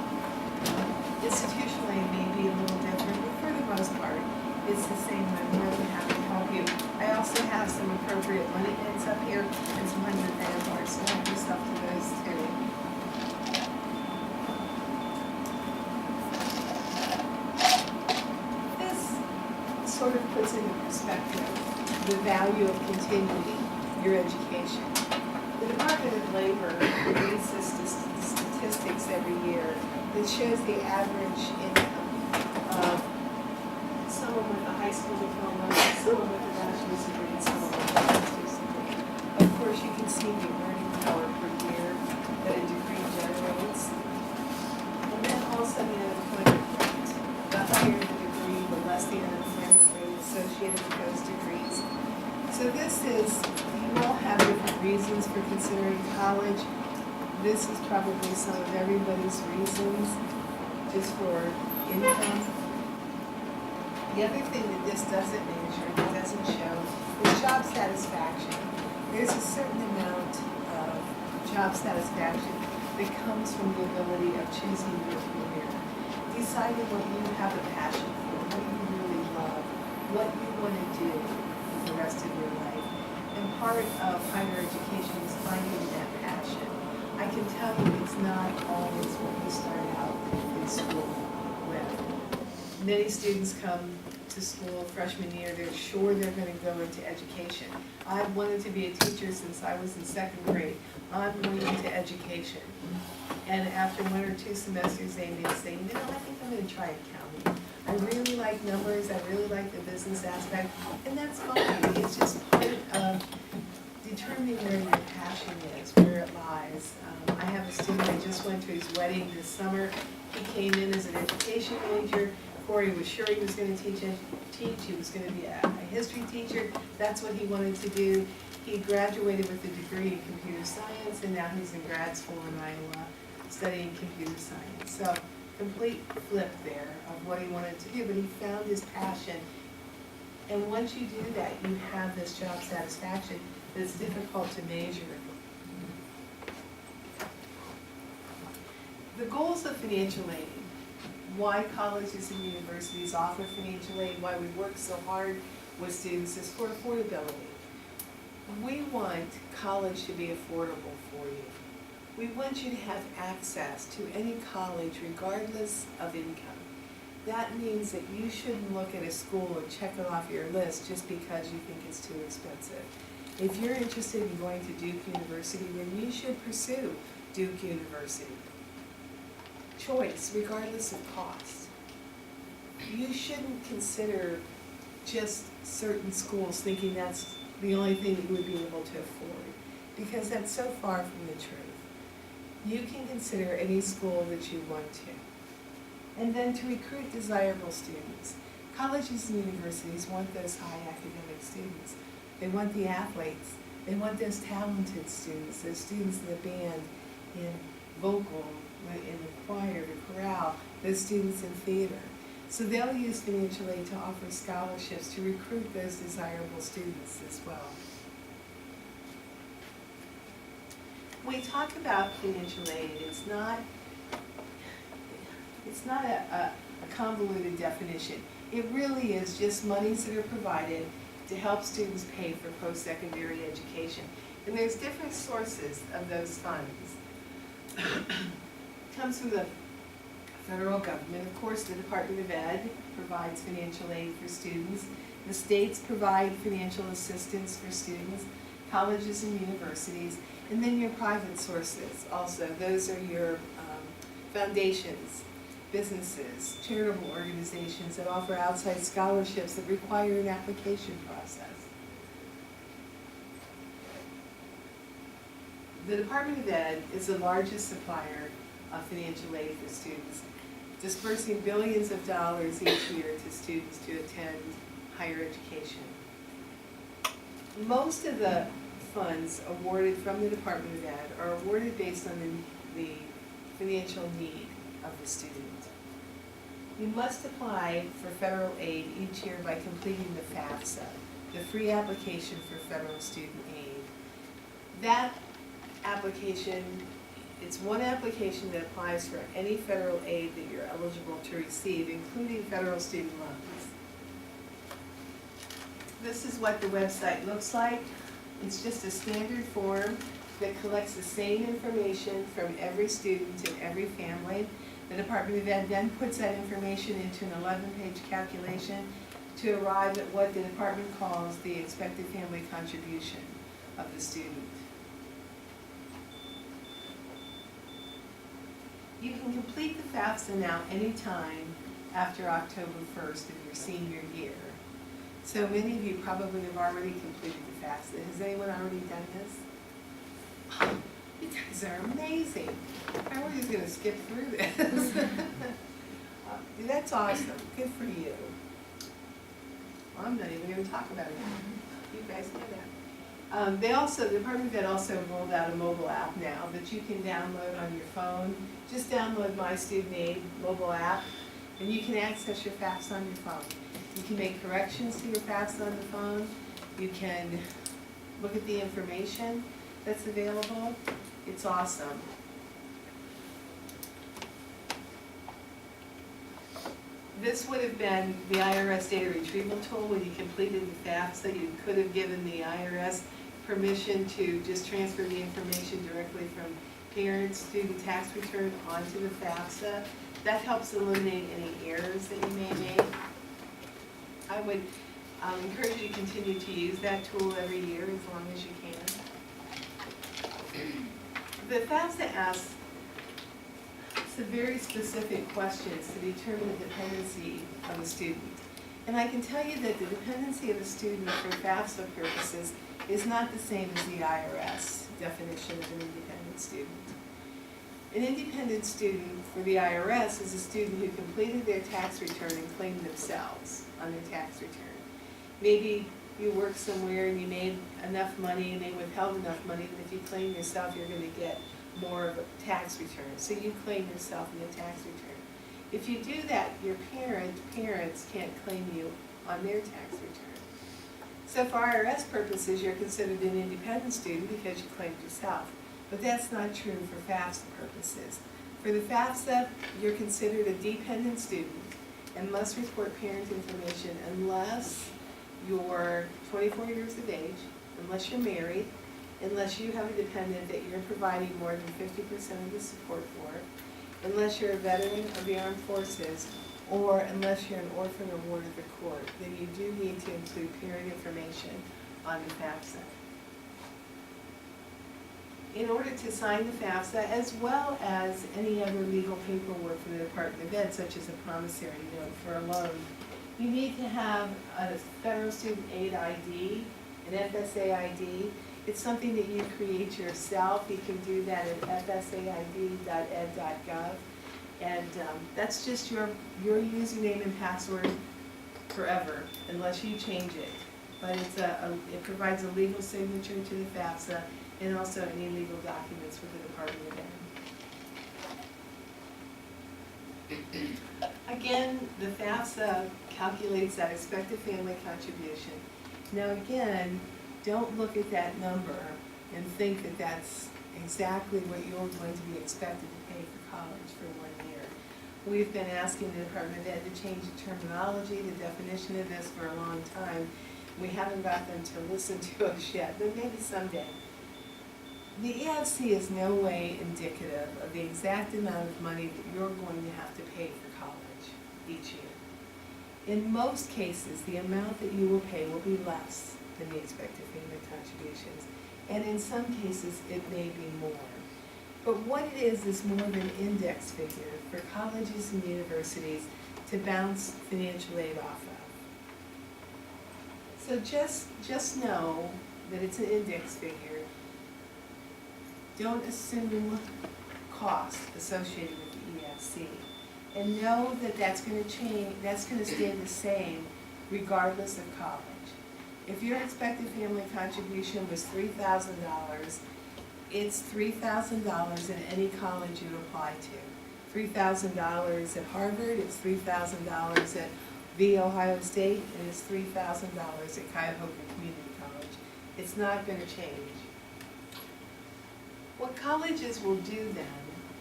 Institutional aid may be a little different, but for the most part, it's the same. I'm more than happy to help you. I also have some appropriate money ends up here and some $100,000, so help yourself to those too. This sort of puts into perspective the value of continuing your education. The Department of Labor releases statistics every year that shows the average income of someone with a high school diploma, someone with a bachelor's degree, and someone with a master's degree. Of course, you can see the earning power per year that a degree generates. And then also the unemployment rate. The higher the degree, the less the unemployment rate associated with those degrees. So this is, you all have different reasons for considering college. This is probably some of everybody's reasons, just for income. The other thing that this doesn't measure, it doesn't show, is job satisfaction. There's a certain amount of job satisfaction that comes from the ability of choosing your career, deciding what you have a passion for, what you really love, what you want to do the rest of your life. And part of higher education is finding that passion. I can tell you it's not always what you start out in school with. Many students come to school freshman year, they're sure they're going to go into education. I've wanted to be a teacher since I was in second grade. I'm going into education. And after 1 or 2 semesters, they may say, you know, I think I'm going to try accounting. I really like numbers, I really like the business aspect, and that's fine. It's just part of determining where your passion is, where it lies. I have a student that just went to his wedding this summer. He came in as an education major. Corey was sure he was going to teach. He was going to be a history teacher. That's what he wanted to do. He graduated with a degree in computer science, and now he's in grad school in Iowa studying computer science. So complete flip there of what he wanted to do, but he found his passion. And once you do that, you have this job satisfaction that's difficult to measure. The goals of financial aid, why colleges and universities offer financial aid, why we work so hard with students, is for affordability. We want college to be affordable for you. We want you to have access to any college regardless of income. That means that you shouldn't look at a school and check it off your list just because you think it's too expensive. If you're interested in going to Duke University, then you should pursue Duke University. Choice, regardless of cost. You shouldn't consider just certain schools thinking that's the only thing that you would be able to afford, because that's so far from the truth. You can consider any school that you want to. And then to recruit desirable students. Colleges and universities want those high academic students. They want the athletes. They want those talented students, those students in the band, in vocal, in the choir, the chorale, those students in theater. So they'll use financial aid to offer scholarships to recruit those desirable students as well. When we talk about financial aid, it's not a convoluted definition. It really is just monies that are provided to help students pay for post-secondary education. And there's different sources of those funds. It comes from the federal government. Of course, the Department of Ed provides financial aid for students. The states provide financial assistance for students, colleges and universities, and then your private sources also. Those are your foundations, businesses, charitable organizations that offer outside scholarships that require an application process. The Department of Ed is the largest supplier of financial aid for students, dispersing billions of dollars each year to students to attend higher education. Most of the funds awarded from the Department of Ed are awarded based on the financial need of the student. You must apply for federal aid each year by completing the FAFSA, the free application for federal student aid. That application, it's one application that applies for any federal aid that you're eligible to receive, including federal student loans. This is what the website looks like. It's just a standard form that collects the same information from every student and every family. The Department of Ed then puts that information into an 11-page calculation to arrive at what the department calls the expected family contribution of the student. You can complete the FAFSA now anytime after October 1st of your senior year. So many of you probably have already completed the FAFSA. Has anyone already done this? You guys are amazing. How are you just gonna skip through this? That's awesome. Good for you. Well, I'm not even gonna talk about it. You guys know that. The Department of Ed also rolled out a mobile app now that you can download on your phone. Just download My Student Aid mobile app, and you can access your FAFSA on your phone. You can make corrections to your FAFSA on the phone. You can look at the information that's available. It's awesome. This would have been the IRS data retrieval tool. When you completed the FAFSA, you could have given the IRS permission to just transfer the information directly from parents' student tax return onto the FAFSA. That helps eliminate any errors that you may make. I would encourage you to continue to use that tool every year as long as you can. The FAFSA asks some very specific questions to determine the dependency of a student. And I can tell you that the dependency of a student for FAFSA purposes is not the same as the IRS definition of an independent student. An independent student for the IRS is a student who completed their tax return and claimed themselves on their tax return. Maybe you work somewhere and you made enough money and they withheld enough money that if you claim yourself, you're going to get more of a tax return. So you claim yourself in the tax return. If you do that, your parents can't claim you on their tax return. So for IRS purposes, you're considered an independent student because you claimed yourself. But that's not true for FAFSA purposes. For the FAFSA, you're considered a dependent student and must report parent information unless you're 24 years of age, unless you're married, unless you have a dependent that you're providing more than 50% of the support for, unless you're a veteran of the armed forces, or unless you're an orphan or ward of the court, then you do need to include parent information on the FAFSA. In order to sign the FAFSA, as well as any other legal paperwork from the Department of Ed, such as a promissory note for a loan, you need to have a Federal Student Aid ID, an FSA ID. It's something that you create yourself. You can do that at fsaid.ed.gov. And that's just your username and password forever, unless you change it. But it provides a legal signature to the FAFSA and also any legal documents with the Department of Ed. Again, the FAFSA calculates that expected family contribution. Now again, don't look at that number and think that that's exactly what you're going to be expected to pay for college for 1 year. We've been asking the Department of Ed to change the terminology, the definition of this for a long time. We haven't got them to listen to us yet, but maybe someday. The EFC is no way indicative of the exact amount of money that you're going to have to pay for college each year. In most cases, the amount that you will pay will be less than the expected family contributions, and in some cases, it may be more. But what it is more of an index figure for colleges and universities to bounce financial aid off of. So just know that it's an index figure. Don't assume cost associated with the EFC. And know that that's gonna change, that's gonna stay the same regardless of college. If your expected family contribution was $3,000, it's $3,000 in any college you apply to. $3,000 at Harvard, it's $3,000 at The Ohio State, and it's $3,000 at Cuyahoga Community College. It's not gonna change. What colleges will do then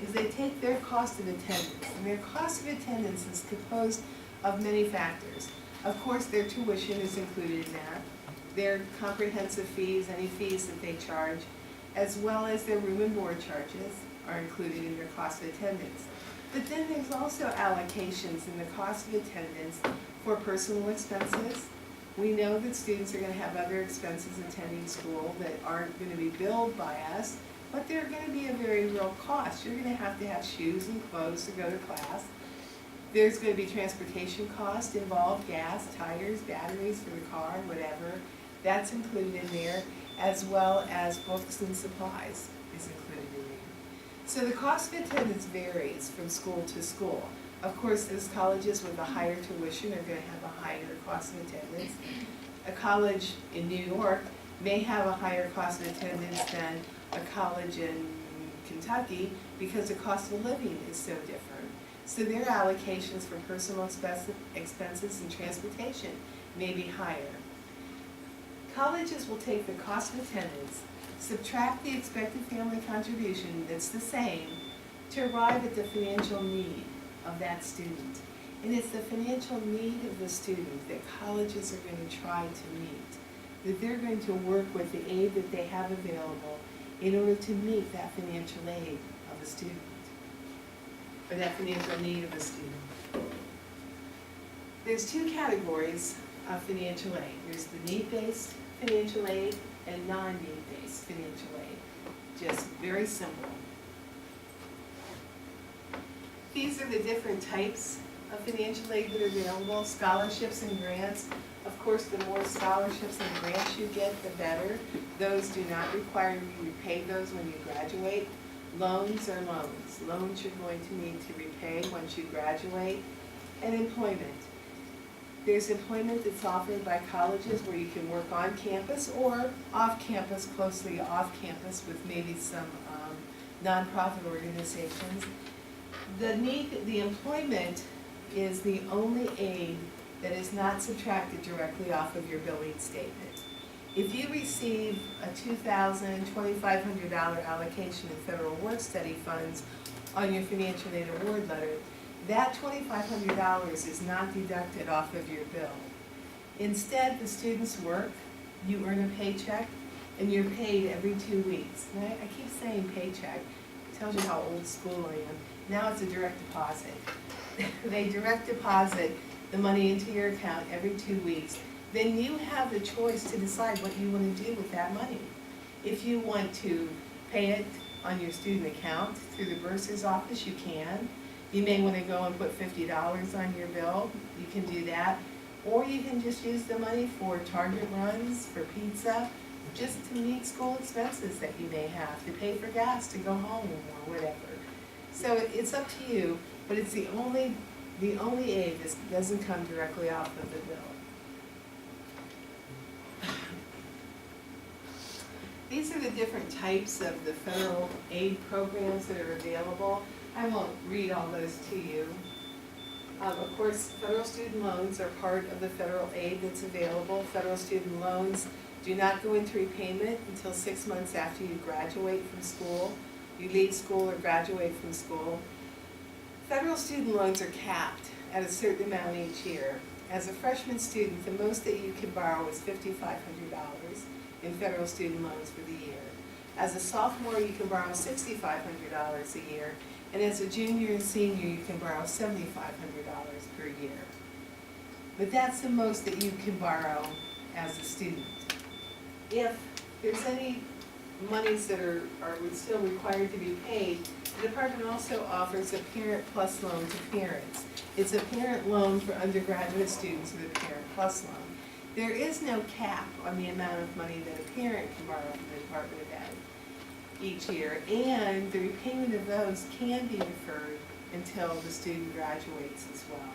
is they take their cost of attendance, and their cost of attendance is composed of many factors. Of course, their tuition is included in that, their comprehensive fees, any fees that they charge, as well as their room and board charges are included in their cost of attendance. But then there's also allocations in the cost of attendance for personal expenses. We know that students are gonna have other expenses attending school that aren't gonna be billed by us, but they're gonna be a very real cost. You're gonna have shoes and clothes to go to class. There's gonna be transportation costs involved, gas, tires, batteries for the car, whatever. That's included in there, as well as books and supplies is included in there. So the cost of attendance varies from school to school. Of course, those colleges with a higher tuition are gonna have a higher cost of attendance. A college in New York may have a higher cost of attendance than a college in Kentucky because the cost of living is so different. So their allocations for personal expenses and transportation may be higher. Colleges will take the cost of attendance, subtract the expected family contribution that's the same, to arrive at the financial need of that student. And it's the financial need of the student that colleges are going to try to meet. That they're going to work with the aid that they have available in order to meet that financial aid of a student, or that financial need of a student. There's two categories of financial aid. There's the need-based financial aid and non-need-based financial aid. Just very simple. These are the different types of financial aid that are available, scholarships and grants. Of course, the more scholarships and grants you get, the better. Those do not require you to repay those when you graduate. Loans are loans. Loans you're going to need to repay once you graduate. And employment. There's employment that's offered by colleges where you can work on campus or off campus, closely off campus with maybe some nonprofit organizations. The employment is the only aid that is not subtracted directly off of your billing statement. If you receive a $2,000, $2,500 allocation of federal work-study funds on your financial aid award letter, that $2,500 is not deducted off of your bill. Instead, the students work, you earn a paycheck, and you're paid every 2 weeks. And I keep saying paycheck, it tells you how old school I am. Now it's a direct deposit. They direct deposit the money into your account every 2 weeks. Then you have the choice to decide what you want to do with that money. If you want to pay it on your student account through the bursar's office, you can. You may want to go and put $50 on your bill, you can do that. Or you can just use the money for Target runs, for pizza, just to meet school expenses that you may have, to pay for gas to go home or whatever. So it's up to you, but it's the only aid that doesn't come directly off of the bill. These are the different types of the federal aid programs that are available. I won't read all those to you. Of course, federal student loans are part of the federal aid that's available. Federal student loans do not go into repayment until 6 months after you graduate from school. You leave school or graduate from school. Federal student loans are capped at a certain amount each year. As a freshman student, the most that you can borrow is $5,500 in federal student loans for the year. As a sophomore, you can borrow $6,500 a year, and as a junior and senior, you can borrow $7,500 per year. But that's the most that you can borrow as a student. If there's any monies that are still required to be paid, the department also offers a Parent Plus loan to parents. It's a parent loan for undergraduate students with a Parent Plus loan. There is no cap on the amount of money that a parent can borrow from the Department of Ed each year, and the repayment of those can be deferred until the student graduates as well.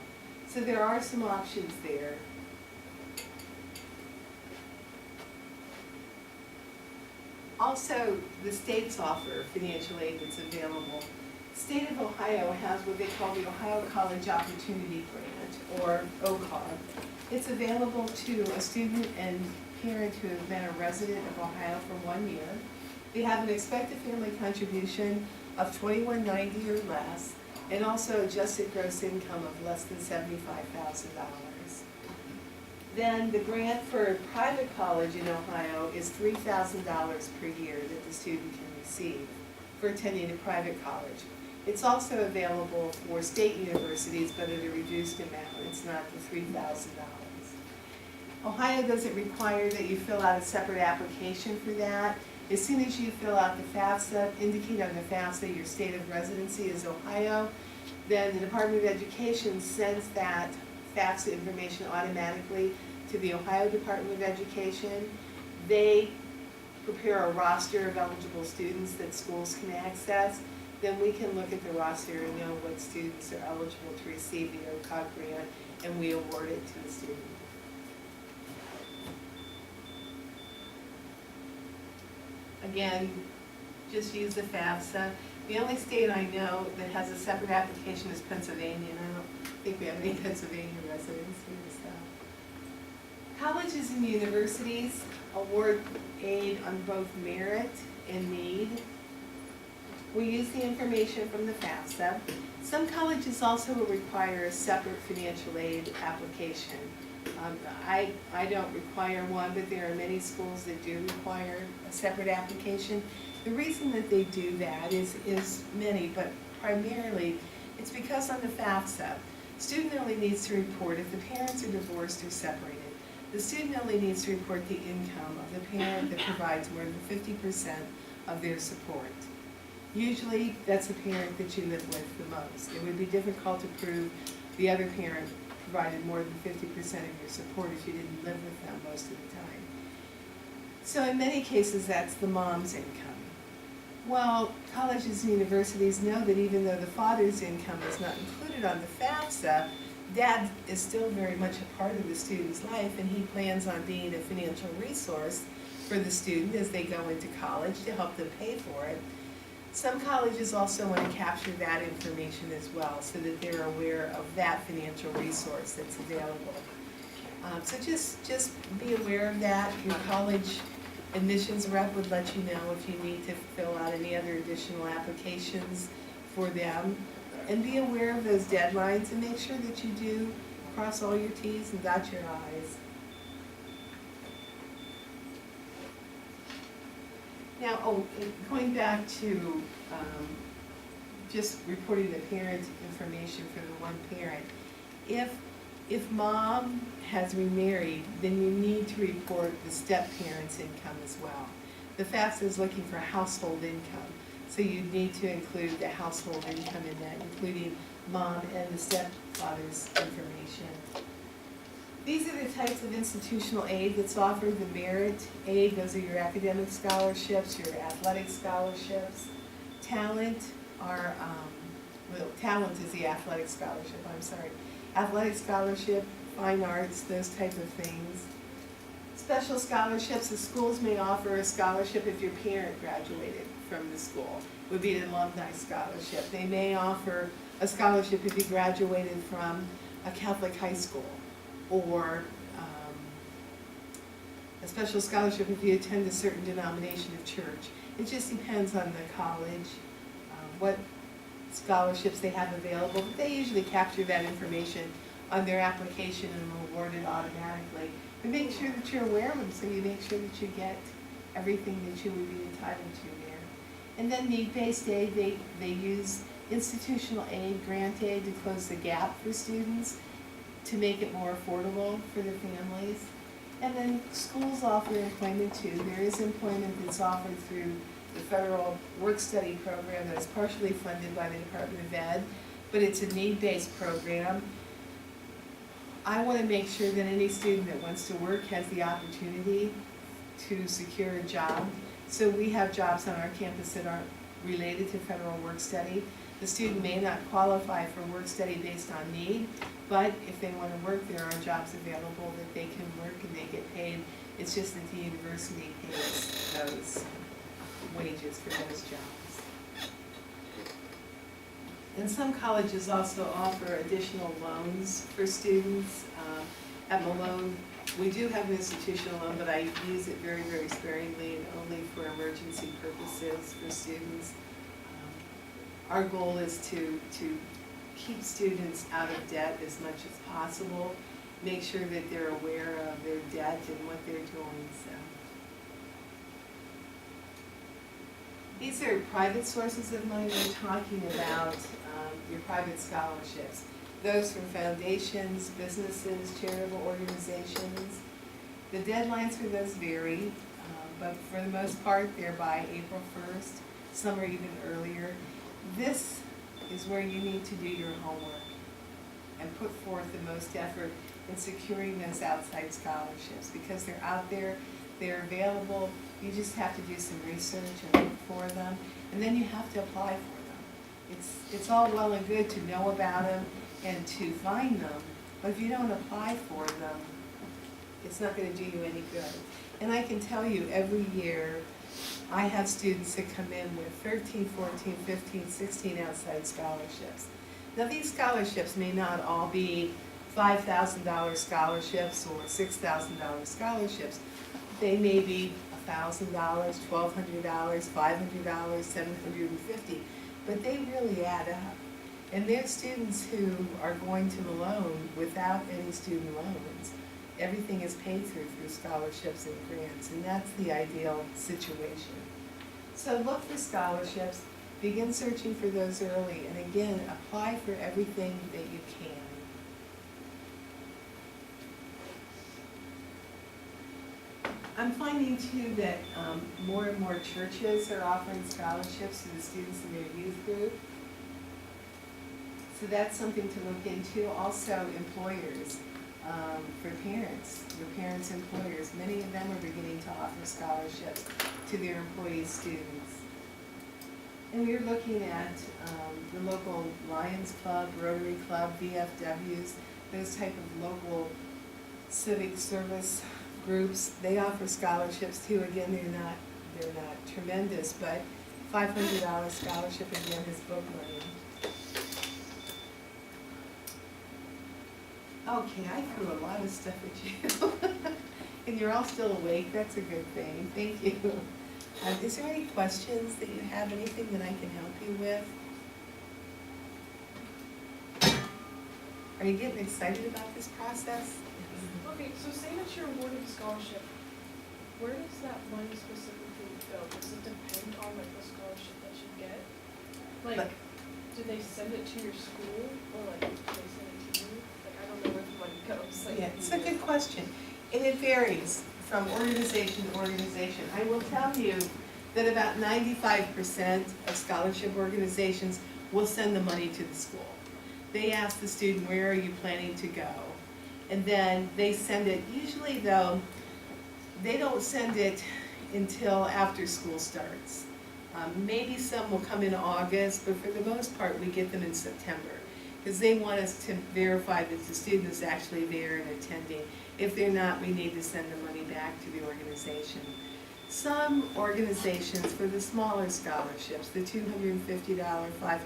So there are some options there. Also, the states offer financial aid that's available. The state of Ohio has what they call the Ohio College Opportunity Grant, or OCOG. It's available to a student and parent who have been a resident of Ohio for 1 year. They have an expected family contribution of $21.90 or less, and also adjusted gross income of less than $75,000. Then the grant for a private college in Ohio is $3,000 per year that the student can receive for attending a private college. It's also available for state universities, but at a reduced amount. It's not the $3,000. Ohio doesn't require that you fill out a separate application for that. As soon as you fill out the FAFSA, indicate on the FAFSA your state of residency is Ohio, then the Department of Education sends that FAFSA information automatically to the Ohio Department of Education. They prepare a roster of eligible students that schools can access. Then we can look at the roster and know what students are eligible to receive the OCOG grant, and we award it to the student. Again, just use the FAFSA. The only state I know that has a separate application is Pennsylvania, and I don't think we have any Pennsylvania residents here, so. Colleges and universities award aid on both merit and need. We use the information from the FAFSA. Some colleges also will require a separate financial aid application. I don't require one, but there are many schools that do require a separate application. The reason that they do that is many, but primarily it's because on the FAFSA, student only needs to report if the parents are divorced or separated. The student only needs to report the income of the parent that provides more than 50% of their support. Usually, that's the parent that you live with the most. It would be difficult to prove the other parent provided more than 50% of your support if you didn't live with them most of the time. So in many cases, that's the mom's income. Well, colleges and universities know that even though the father's income is not included on the FAFSA, dad is still very much a part of the student's life, and he plans on being a financial resource for the student as they go into college to help them pay for it. Some colleges also want to capture that information as well, so that they're aware of that financial resource that's available. So just be aware of that. Your college admissions rep would let you know if you need to fill out any other additional applications for them. And be aware of those deadlines and make sure that you do cross all your T's and dot your I's. Now, going back to just reporting the parent information for the one parent, if mom has remarried, then you need to report the step-parent's income as well. The FAFSA is looking for household income, so you need to include the household income in that, including mom and the stepfather's information. These are the types of institutional aid that's offered. The merit aid, those are your academic scholarships, your athletic scholarships. Talent are, talent is the athletic scholarship, I'm sorry. Athletic scholarship, fine arts, those type of things. Special scholarships, the schools may offer a scholarship if your parent graduated from the school. It would be an alumni scholarship. They may offer a scholarship if you graduated from a Catholic high school, or a special scholarship if you attend a certain denomination of church. It just depends on the college, what scholarships they have available, but they usually capture that information on their application and award it automatically. But make sure that you're aware of them, so you make sure that you get everything that you would be entitled to there. And then need-based aid, they use institutional aid, grant aid to close the gap for students, to make it more affordable for the families. And then schools offer employment too. There is employment that's offered through the federal work-study program that is partially funded by the Department of Ed, but it's a need-based program. I want to make sure that any student that wants to work has the opportunity to secure a job. So we have jobs on our campus that aren't related to federal work-study. The student may not qualify for work-study based on need, but if they want to work, there are jobs available that they can work and they get paid. It's just that the university pays those wages for those jobs. And some colleges also offer additional loans for students. At Malone, we do have an institutional loan, but I use it very, very sparingly and only for emergency purposes for students. Our goal is to keep students out of debt as much as possible, make sure that they're aware of their debt and what they're doing, so. These are private sources of money. We're talking about your private scholarships. Those from foundations, businesses, charitable organizations. The deadlines for those vary, but for the most part, they're by April 1st. Some are even earlier. This is where you need to do your homework and put forth the most effort in securing those outside scholarships because they're out there, they're available. You just have to do some research and look for them, and then you have to apply for them. It's all well and good to know about them and to find them, but if you don't apply for them, it's not going to do you any good. And I can tell you every year, I have students that come in with 13, 14, 15, 16 outside scholarships. Now these scholarships may not all be $5,000 scholarships or $6,000 scholarships. They may be $1,000, $1,200, $500, $750, but they really add up. And there's students who are going to Malone without any student loans. Everything is paid through scholarships and grants, and that's the ideal situation. So look for scholarships, begin searching for those early, and again, apply for everything that you can. I'm finding too that more and more churches are offering scholarships to the students in their youth group. So that's something to look into. Also, employers, for parents, your parents' employers, many of them are beginning to offer scholarships to their employees' students. And we're looking at the local Lions Club, Rotary Club, VFWs, those type of local civic service groups. They offer scholarships too. Again, they're not tremendous, but $500 scholarship again is book money. Okay, I threw a lot of stuff at you. And you're all still awake, that's a good thing, thank you. Is there any questions that you have, anything that I can help you with? Are you getting excited about this process? Okay, so say that you're awarded a scholarship, where does that money specifically go? Does it depend on like the scholarship that you get? Like, do they send it to your school, or like, do they send it to you? Like, I don't know where the money goes. Like, Yeah, it's a good question, and it varies from organization to organization. I will tell you that about 95% of scholarship organizations will send the money to the school. They ask the student, where are you planning to go? And then they send it, usually though, they don't send it until after school starts. Maybe some will come in August, but for the most part, we get them in September, because they want us to verify that the student is actually there and attending. If they're not, we need to send the money back to the organization. Some organizations, for the smaller scholarships, the $250, $500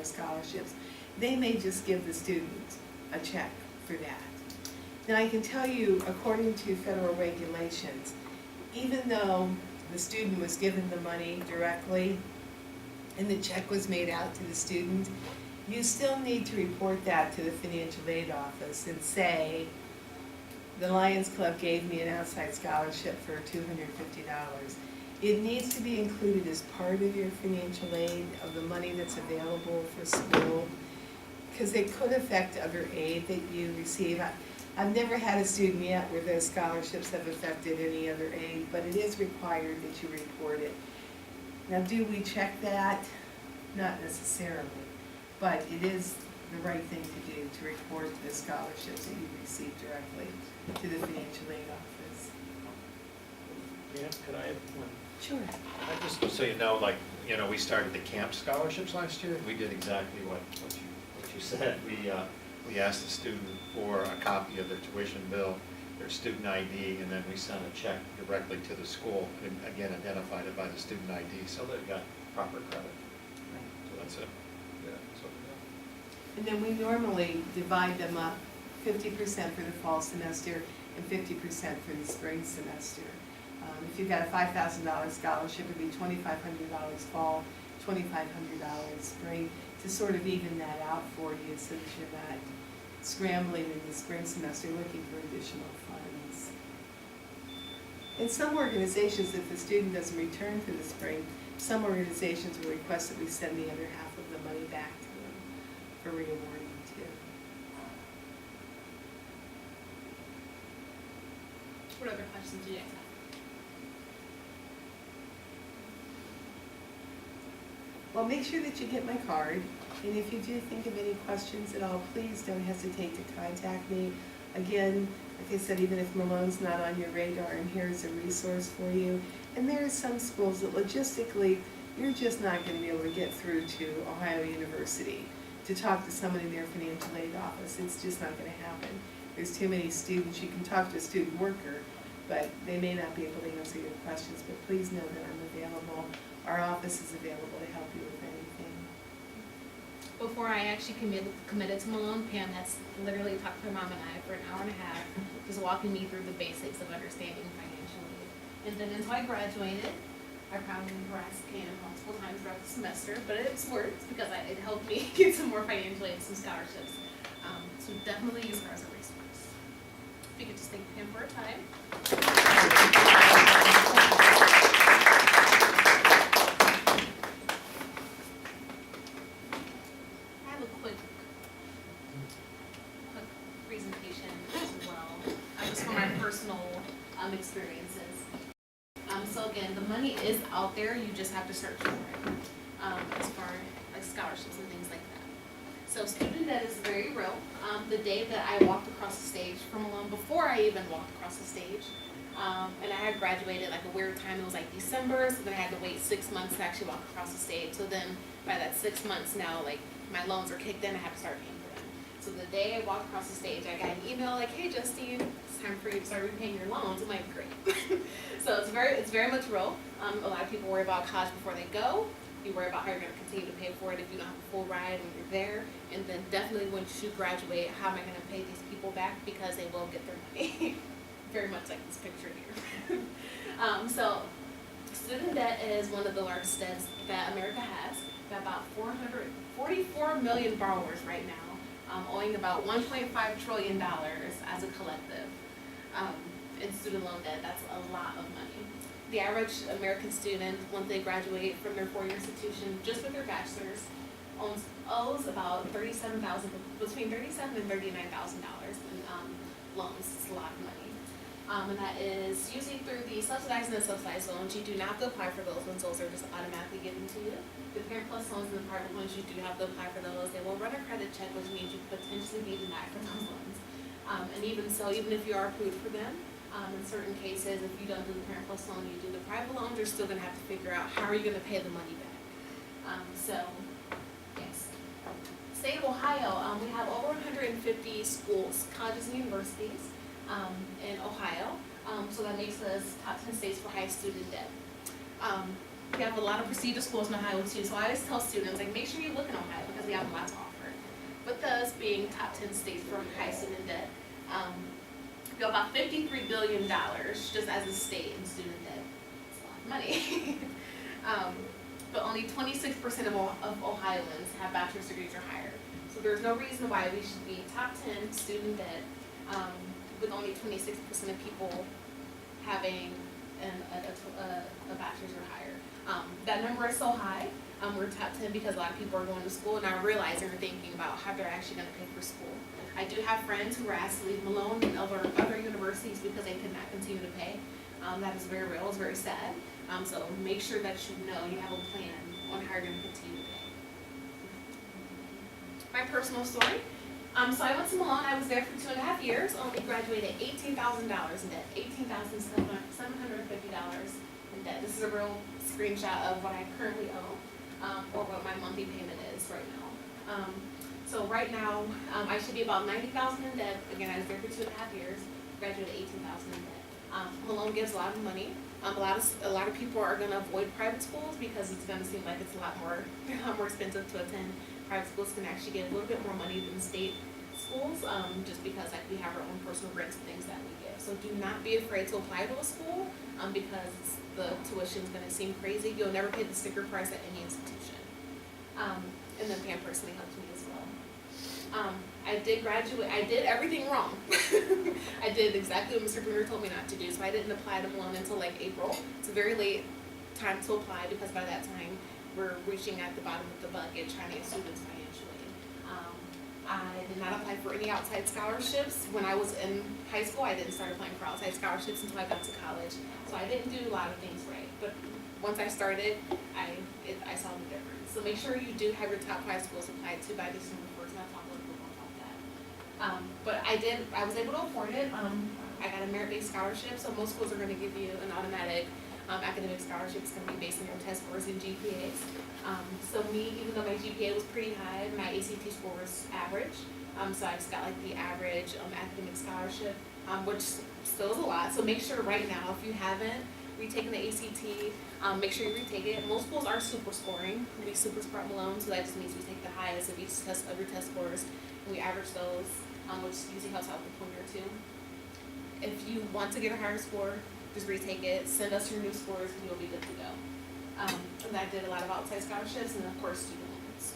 scholarships, they may just give the student a check for that. Now I can tell you, according to federal regulations, even though the student was given the money directly and the check was made out to the student, you still need to report that to the financial aid office and say, the Lions Club gave me an outside scholarship for $250. It needs to be included as part of your financial aid of the money that's available for school, because it could affect other aid that you receive. I've never had a student yet where those scholarships have affected any other aid, but it is required that you report it. Now, do we check that? Not necessarily, but it is the right thing to do, to report the scholarships that you receive directly to the financial aid office. Yeah, could I have one? Sure. Just so you know, like, you know, we started the camp scholarships last year. We did exactly what you said. We asked the student for a copy of their tuition bill, their student ID, and then we sent a check directly to the school, and again, identified it by the student ID, so they got proper credit. So that's it. Yeah. So, And then we normally divide them up, 50% for the fall semester and 50% for the spring semester. If you've got a $5,000 scholarship, it'd be $2,500 fall, $2,500 spring, to sort of even that out for you so that you're not scrambling in the spring semester looking for additional funds. In some organizations, if the student doesn't return for the spring, some organizations will request that we send the other half of the money back to them for reawarding too. What other questions do you guys have? Well, make sure that you get my card, and if you do think of any questions at all, please don't hesitate to contact me. Again, like I said, even if Malone's not on your radar, I'm here as a resource for you. And there are some schools that logistically, you're just not going to be able to get through to Ohio University to talk to someone in their financial aid office. It's just not going to happen. There's too many students. You can talk to a student worker, but they may not be able to answer your questions. But please know that I'm available. Our office is available to help you with anything. Before I actually committed to Malone, Pam has literally talked to her mom and I for an hour and a half, just walking me through the basics of understanding financial aid. And then until I graduated, I probably harassed Pam multiple times throughout the semester, but it's worked because it helped me get some more financial aid, some scholarships. So definitely use her as a resource. If you could just thank Pam for her time. Presentation as well, just for my personal experiences. So again, the money is out there, you just have to search for it, as far as scholarships and things like that. So student debt is very real. The day that I walked across the stage from Malone, before I even walked across the stage, and I had graduated like a weird time, it was like December, so then I had to wait 6 months to actually walk across the stage. So then by that 6 months now, like my loans are kicked in, I have to start paying for them. So the day I walked across the stage, I got an email like, hey Justine, it's time for you to start repaying your loans. I'm like, great. So it's very much real. A lot of people worry about college before they go. You worry about how you're going to continue to pay for it if you don't have a full ride when you're there. And then definitely once you graduate, how am I going to pay these people back? Because they will get their money. Very much like this picture here. So student debt is one of the largest debts that America has. We've got about 444 million borrowers right now, owing about $1.5 trillion as a collective. In student loan debt, that's a lot of money. The average American student, once they graduate from their four-year institution, just with their bachelor's, owes about between $37,000 and $39,000 in loans. It's a lot of money. And that is usually through the subsidized and unsubsidized loans. You do not have to apply for those ones. Those are just automatically given to you. The Parent Plus loans and the private ones, you do have to apply for those. They will run a credit check, which means you could potentially be denied for those loans. And even so, even if you are approved for them, in certain cases, if you don't do the Parent Plus loan, you do the private loans, you're still going to have to figure out how are you going to pay the money back. So, yes. State of Ohio, we have over 150 schools, colleges and universities in Ohio. So that makes us top 10 states for high student debt. We have a lot of prestigious schools in Ohio too, so I always tell students, like, make sure you look in Ohio because we have a lot to offer. With us being top 10 states for high student debt, we go about $53 billion just as a state in student debt. It's a lot of money. But only 26% of Ohioans have bachelor's degrees or higher. So there's no reason why we should be top 10 student debt with only 26% of people having a bachelor's or higher. That number is so high. We're top 10 because a lot of people are going to school and not realizing or thinking about how they're actually going to pay for school. I do have friends who were asked to leave Malone and other universities because they could not continue to pay. That is very real, it's very sad. So make sure that you know you have a plan on how you're going to continue to pay. My personal story. So I went to Malone, I was there for 2.5 years, only graduated $18,000 in debt, $18,750 in debt. This is a real screenshot of what I currently owe, or what my monthly payment is right now. So right now, I should be about $90,000 in debt. Again, I was there for 2.5 years, graduated $18,000 in debt. Malone gives a lot of money. A lot of people are gonna avoid private schools because it's gonna seem like it's a lot more expensive to attend. Private schools can actually get a little bit more money than state schools, just because like we have our own personal grants and things that we give. So do not be afraid to apply to a school, because the tuition is gonna seem crazy. You'll never pay the sticker price at any institution. And then Pam personally helped me as well. I did graduate, I did everything wrong. I did exactly what Mr. Bruner told me not to do, so I didn't apply to Malone until like April. It's a very late time to apply because by that time, we're reaching at the bottom of the bucket trying to get students financial aid. I did not apply for any outside scholarships. When I was in high school, I didn't start applying for outside scholarships until I got to college. So I didn't do a lot of things right, but once I started, I saw the difference. So make sure you do have your top 5 schools applied to by December 1st, and I'll talk a little bit more about that. But I was able to afford it. I got a merit-based scholarship, so most schools are gonna give you an automatic academic scholarship. It's gonna be based on your test scores and GPAs. So me, even though my GPA was pretty high, my ACT score was average. So I just got like the average academic scholarship, which still is a lot. So make sure right now, if you haven't retaken the ACT, make sure you retake it. Most schools are super scoring. We super score at Malone, so that just means we take the highest of each test of your test scores and we average those, which usually helps out with a point or two. If you want to get a higher score, just retake it, send us your new scores, and you'll be good to go. And I did a lot of outside scholarships and of course student loans.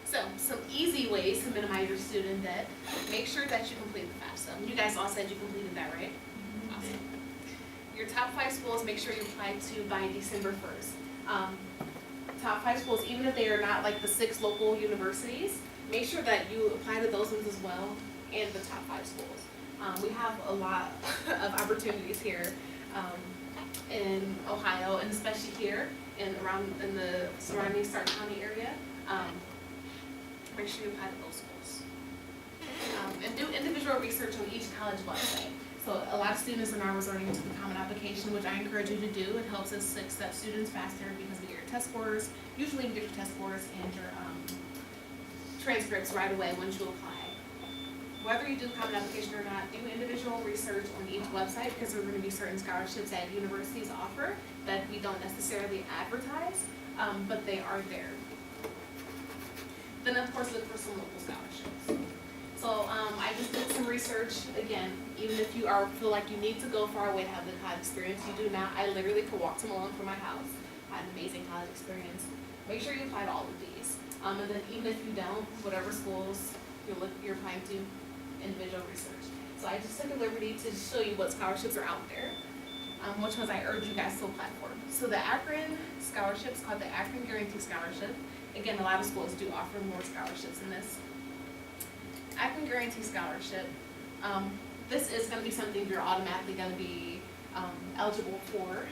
So, some easy ways to minimize your student debt. Make sure that you complete the FAFSA. You guys all said you completed that, right? Awesome. Your top 5 schools, make sure you apply to by December 1st. Top 5 schools, even if they are not like the 6 local universities, make sure that you apply to those ones as well, and the top 5 schools. We have a lot of opportunities here in Ohio, and especially here and around in the surrounding Stark County area. Make sure you apply to those schools. And do individual research on each college website. So a lot of students are now resorting to the Common Application, which I encourage you to do. It helps us accept students faster because we get your test scores. Usually we get your test scores and your transcripts right away once you apply. Whether you do the Common Application or not, do individual research on each website because there are going to be certain scholarships that universities offer that we don't necessarily advertise, but they are there. Then of course look for some local scholarships. So I just did some research. Again, even if you feel like you need to go far away to have the college experience, you do not. I literally could walk to Malone from my house. I had an amazing college experience. Make sure you apply to all of these. And then even if you don't, whatever schools you're applying to, individual research. So I just took the liberty to show you what scholarships are out there, which ones I urge you guys to apply for. So the Akron scholarship is called the Akron Guarantee Scholarship. Again, a lot of schools do offer more scholarships than this. Akron Guarantee Scholarship, this is going to be something you're automatically going to be eligible for.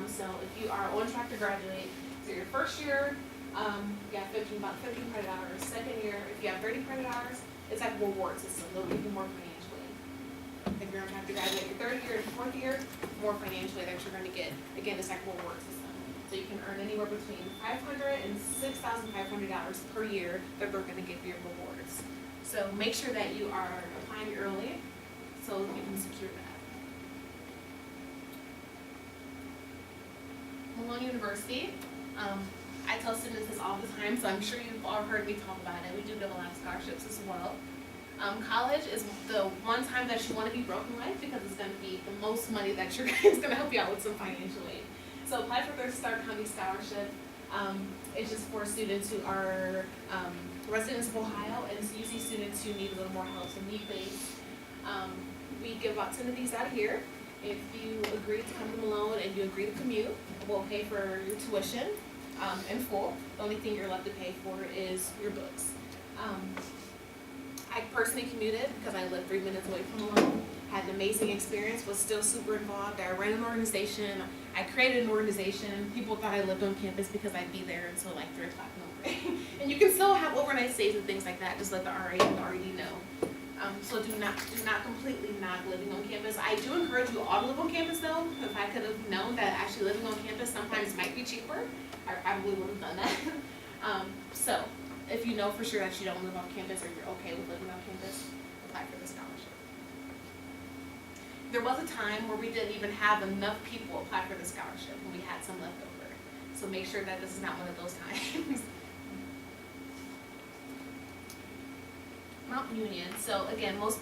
So if you are on track to graduate, so your first year, you have about 15 credit hours. Second year, if you have 30 credit hours, it's like a reward system. They'll give you more financially. If you're on track to graduate your 3rd year and 4th year, more financially that you're going to get. Again, it's like a reward system. So you can earn anywhere between $500 and $6,500 per year that they're going to give you rewards. So make sure that you are applying early so you can secure that. Malone University. I tell students this all the time, so I'm sure you've all heard me talk about it. We do give a lot of scholarships as well. College is the one time that you want to be broke in life because it's going to be the most money that it's going to help you out with some financial aid. So apply for their Stark County Scholarship. It's just for students who are residents of Ohio, and it's usually students who need a little more help, so need-based. We give about 10 of these out here. If you agree to come to Malone and you agree to commute, we'll pay for your tuition in full. The only thing you're left to pay for is your books. I personally commuted because I live 3 minutes away from Malone. Had an amazing experience, was still super involved. I ran an organization. I created an organization. People thought I lived on campus because I'd be there until like 3 o'clock in the morning. And you can still have overnight stays and things like that. Just let the RA and the RD know. So do not completely knock living on campus. I do encourage you all to live on campus though. If I could have known that actually living on campus sometimes might be cheaper, I probably would have done that. So if you know for sure that you don't live on campus or you're okay with living on campus, apply for the scholarship. There was a time where we didn't even have enough people apply for the scholarship when we had some left over. So make sure that this is not one of those times. Mount Union. So again, most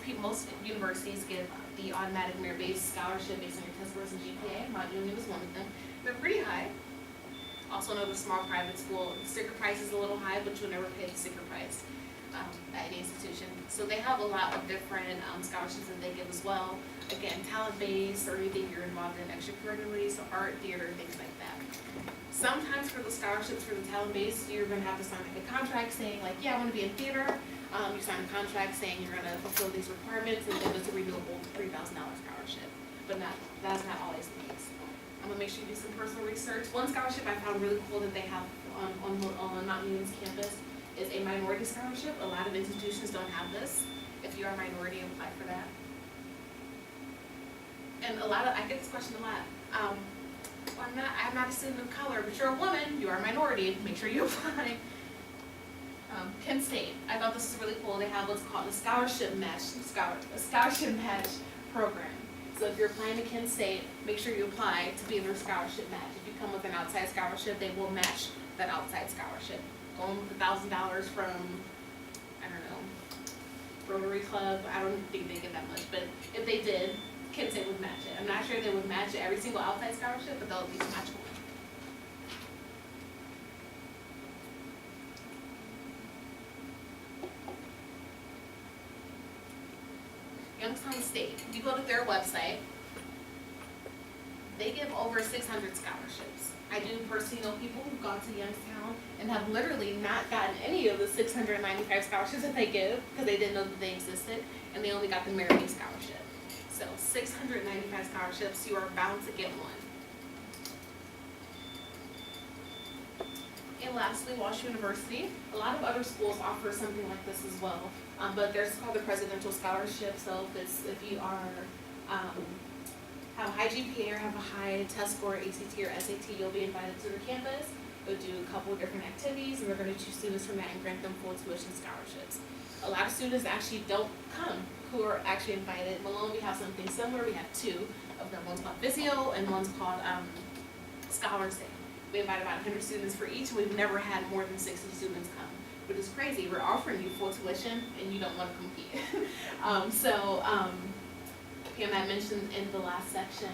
universities give the automatic merit-based scholarship based on your test scores and GPA. Mount Union is one of them. They're pretty high. Also another small private school. The sticker price is a little high, but you'll never pay the sticker price at any institution. So they have a lot of different scholarships that they give as well. Again, talent-based or anything you're involved in extracurricularly, so art, theater, things like that. Sometimes for the scholarships for the talent-based, you're going to have to sign like a contract saying like, yeah, I want to be in theater. You sign a contract saying you're going to fulfill these requirements, and then it's a renewable $3,000 scholarship. But that's not always the case. I'm going to make sure you do some personal research. One scholarship I found really cool that they have on Mount Union's campus is a minority scholarship. A lot of institutions don't have this. If you are a minority, apply for that. And I get this question a lot. I'm not a student of color, but you're a woman, you are a minority, make sure you apply. Kent State, I thought this was really cool. They have what's called a scholarship match program. So if you're applying to Kent State, make sure you apply to be in their scholarship match. If you come with an outside scholarship, they will match that outside scholarship. Going with $1,000 from, I don't know, Rotary Club, I don't think they get that much, but if they did, Kent State would match it. I'm not sure they would match it every single outside scholarship, but they'll at least match one. Youngstown State, if you go to their website, they give over 600 scholarships. I do personally know people who've gone to Youngstown and have literally not gotten any of the 695 scholarships that they give because they didn't know that they existed, and they only got the merit-based scholarship. So 695 scholarships, you are bound to get one. And lastly, Walsh University. A lot of other schools offer something like this as well, but there's called the Presidential Scholarship. So if you are have a high GPA or have a high test score, ACT or SAT, you'll be invited to their campus. They'll do a couple of different activities, and they're going to choose students from that and grant them full tuition scholarships. A lot of students actually don't come who are actually invited. Malone, we have something similar. We have two of them. One's called Physio and one's called Scholars Day. We invite about 100 students for each, and we've never had more than 60 students come, which is crazy. We're offering you full tuition, and you don't want to compete. Pam had mentioned in the last session,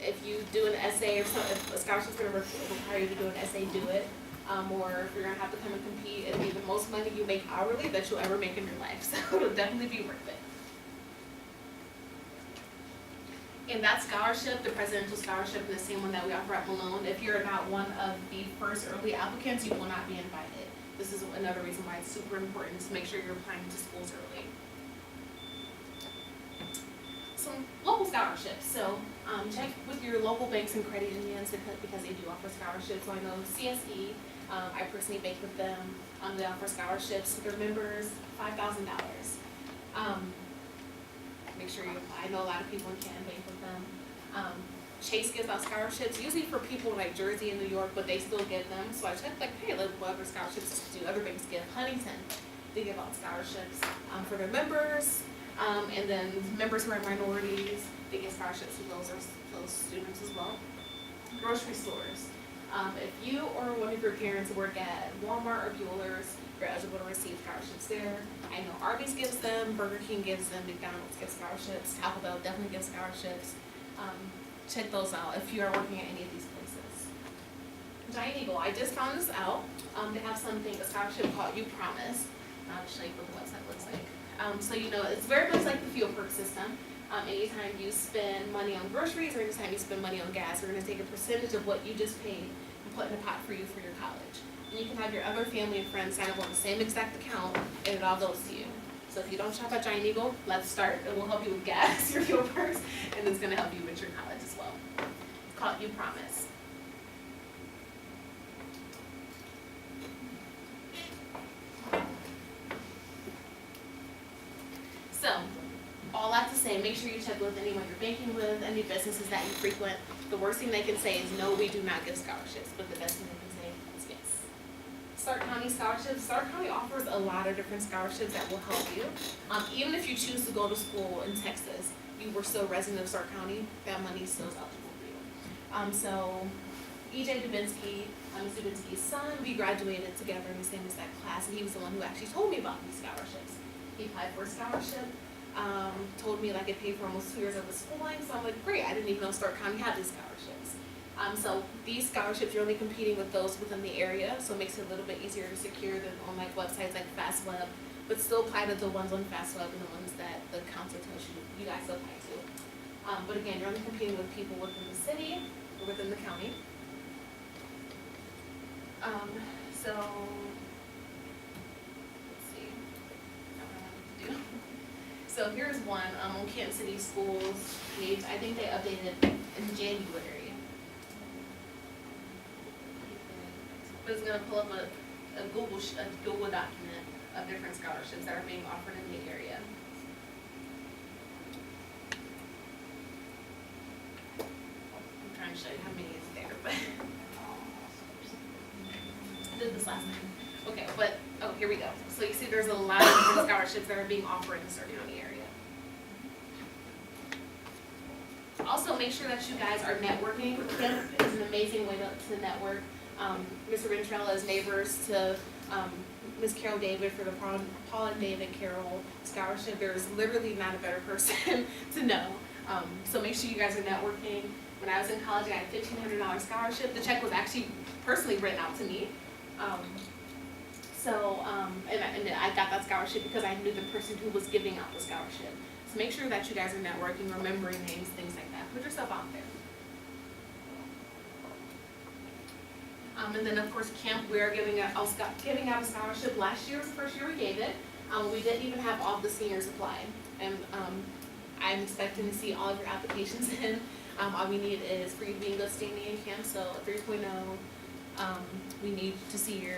if you do an essay, or if a scholarship's going to require you to do an essay, do it. Or if you're going to have to come and compete, it'll be the most money you make hourly that you'll ever make in your life. So it'll definitely be worth it. And that scholarship, the Presidential Scholarship, is the same one that we offer at Malone. If you're not one of the first early applicants, you will not be invited. This is another reason why it's super important to make sure you're applying to schools early. Some local scholarships. So check with your local banks and credit unions because they do offer scholarships. So I know CSE, I personally bank with them. They offer scholarships to their members, $5,000. Make sure you apply. I know a lot of people in Canton bank with them. Chase gives out scholarships, usually for people like Jersey and New York, but they still give them. So I checked like, hey, look, what other scholarships do other banks give? Huntington, they give out scholarships for their members. And then members who are minorities, they get scholarships to those students as well. Grocery stores. If you or one of your parents work at Walmart or Bueller's, you're eligible to receive scholarships there. I know Arby's gives them, Burger King gives them, McDonald's gives scholarships, Taco Bell definitely gives scholarships. Check those out if you are working at any of these places. Giant Eagle, I just found this out. They have something, a scholarship called You Promise. I'll show you what the website looks like. So you know, it's very much like the fuel perk system. Anytime you spend money on groceries or anytime you spend money on gas, we're gonna take a percentage of what you just paid and put in a pot for you for your college. And you can have your other family and friends sign up on the same exact account and it all goes to you. So if you don't shop at Giant Eagle, let's start. It will help you with gas, your fuel perks, and it's gonna help you with your college as well. It's called You Promise. So, all that to say, make sure you check with anyone you're banking with, any businesses that you frequent. The worst thing they can say is no, we do not give scholarships, but the best thing they can say is yes. Stark County scholarships. Stark County offers a lot of different scholarships that will help you. Even if you choose to go to school in Texas, you were still a resident of Stark County, that money still is eligible for you. So, E.J. Dubinsky, Ms. Dubinsky's son, we graduated together in the same exact class, and he was the one who actually told me about these scholarships. He applied for a scholarship, told me like it paid for almost 2 years of his schooling, so I'm like, great, I didn't even know Stark County had these scholarships. So these scholarships, you're only competing with those within the area, so it makes it a little bit easier to secure than on like websites like FastWeb, but still apply to the ones on FastWeb and the ones that the counselor tells you guys to apply to. But again, you're only competing with people within the city or within the county. So, let's see. I don't know what to do. So here's one on Kansas City Schools page. I think they updated in January. But it's gonna pull up a Google document of different scholarships that are being offered in the area. I'm trying to show you how many is there, but I did this last time. Okay, but, oh, here we go. So you see there's a lot of different scholarships that are being offered in the Stark County area. Also, make sure that you guys are networking. KEMP is an amazing way to network. Mr. Ventrella is neighbors to Ms. Carol David for the Paul and David Carroll Scholarship. There's literally not a better person to know. So make sure you guys are networking. When I was in college, I had a $1,500 scholarship. The check was actually personally written out to me. And I got that scholarship because I knew the person who was giving out the scholarship. So make sure that you guys are networking, remembering names, things like that. Put yourself out there. And then of course camp, we are giving out a scholarship. Last year was the first year we gave it. We didn't even have all the seniors apply. And I'm expecting to see all of your applications in. All we need is for you to be in good standing in camp, so a 3.0. We need to see your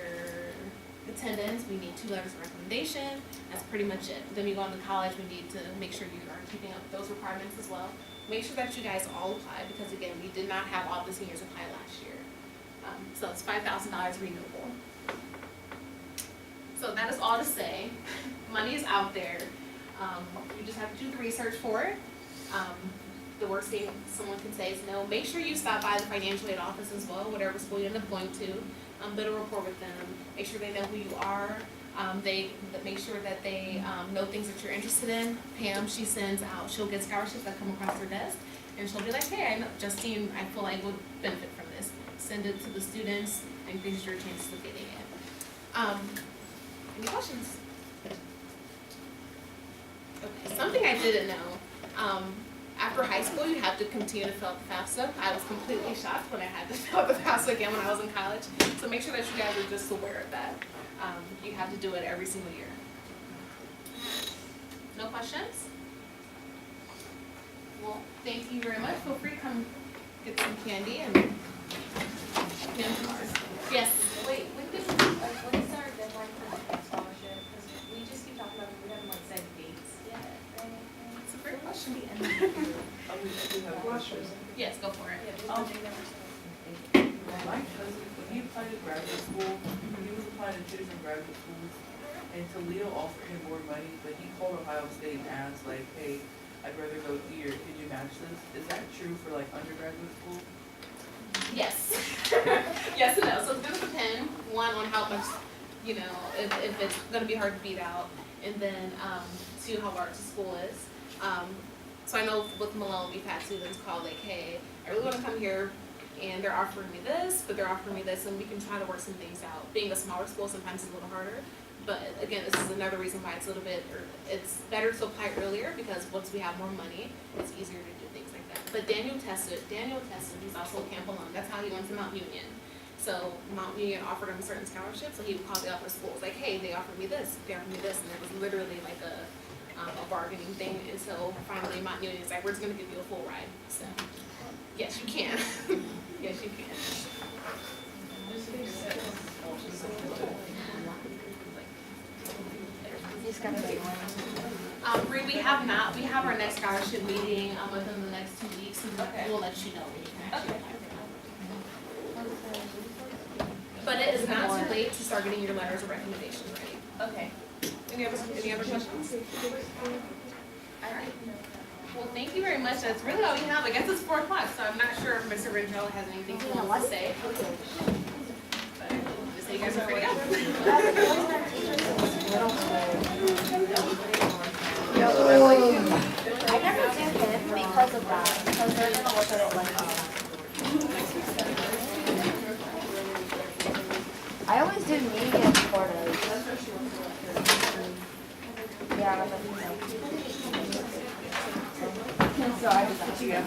attendance, we need 2 letters of recommendation, that's pretty much it. Then you go on to college, we need to make sure you are keeping up with those requirements as well. Make sure that you guys all apply, because again, we did not have all the seniors apply last year. So it's $5,000 renewable. So that is all to say, money is out there. You just have to do the research for it. The worst thing someone can say is no. Make sure you stop by the financial aid office as well, whatever school you end up going to. Build a rapport with them. Make sure they know who you are. Make sure that they know things that you're interested in. Pam, she sends out, she'll get scholarships that come across her desk, and she'll be like, hey, I know Justine, I feel like would benefit from this. Send it to the students, increase your chances of getting it. Any questions? Okay, something I didn't know. After high school, you have to continue to fill out the FAFSA. I was completely shocked when I had to fill out the FAFSA again when I was in college. So make sure that you guys are just aware of that. You have to do it every single year. No questions? Well, thank you very much. Feel free to come get some candy and cars. Yes. Wait, when is our deadline for the scholarship? Because we just keep talking about it, we haven't like set dates yet, right? It's a great question. We do have questions. Yes, go for it. My cousin, when he applied to graduate school, he was applying to 2 different graduate schools, and Toledo offered him more money, but he called Ohio State and asked like, hey, I'd rather go here, could you match this? Is that true for like undergraduate school? Yes. Yes and no. So it's gonna depend, one, on how much, if it's gonna be hard to beat out, and then 2, how large the school is. So I know with Malone, we've had students call like, hey, I really wanna come here, and they're offering me this, but they're offering me this, and we can try to work some things out. Being a smaller school sometimes is a little harder, but again, this is another reason why it's a little bit, or it's better to apply earlier, because once we have more money, it's easier to do things like that. But Daniel tested, he's also a Camp alum, that's how he went to Mount Union. So Mount Union offered him certain scholarships, so he would call the other schools, like, hey, they offered me this, and it was literally like a bargaining thing, until finally Mount Union is like, we're just gonna give you a full ride, so, yes, you can. Yes, you can. Bree, we have not, we have our next scholarship meeting, within the next 2 weeks, and we'll let you know when you can actually apply for that. But it is not too late to start getting your letters of recommendation ready. Okay. Any other questions? All right. Well, thank you very much. That's really all we have. I guess it's 4 o'clock, so I'm not sure if Mr. Rangel has anything he wants to say. But just say you guys are free to go. I never do him because of that, because they're gonna look at it like. I always do medium quarters. Yeah, but so I just put you up.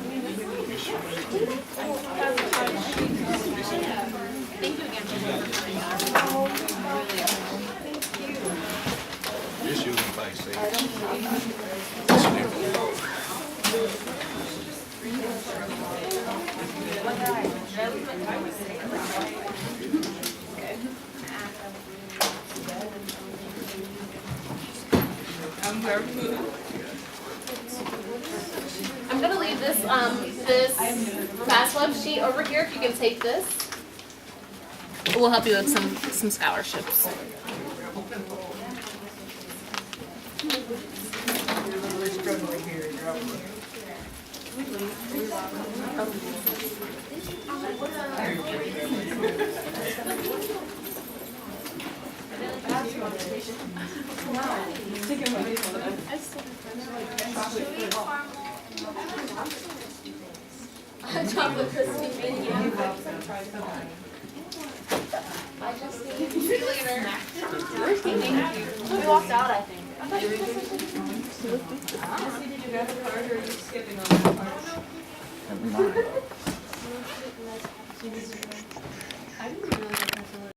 Thank you again for coming. Just using face, see? I'm gonna leave this, this FAFSA sheet over here, if you can take this. We'll help you with some scholarships. Chocolate crispy mini. I just See you later. we walked out, I think. Did you grab a card or are you skipping on that part? I didn't realize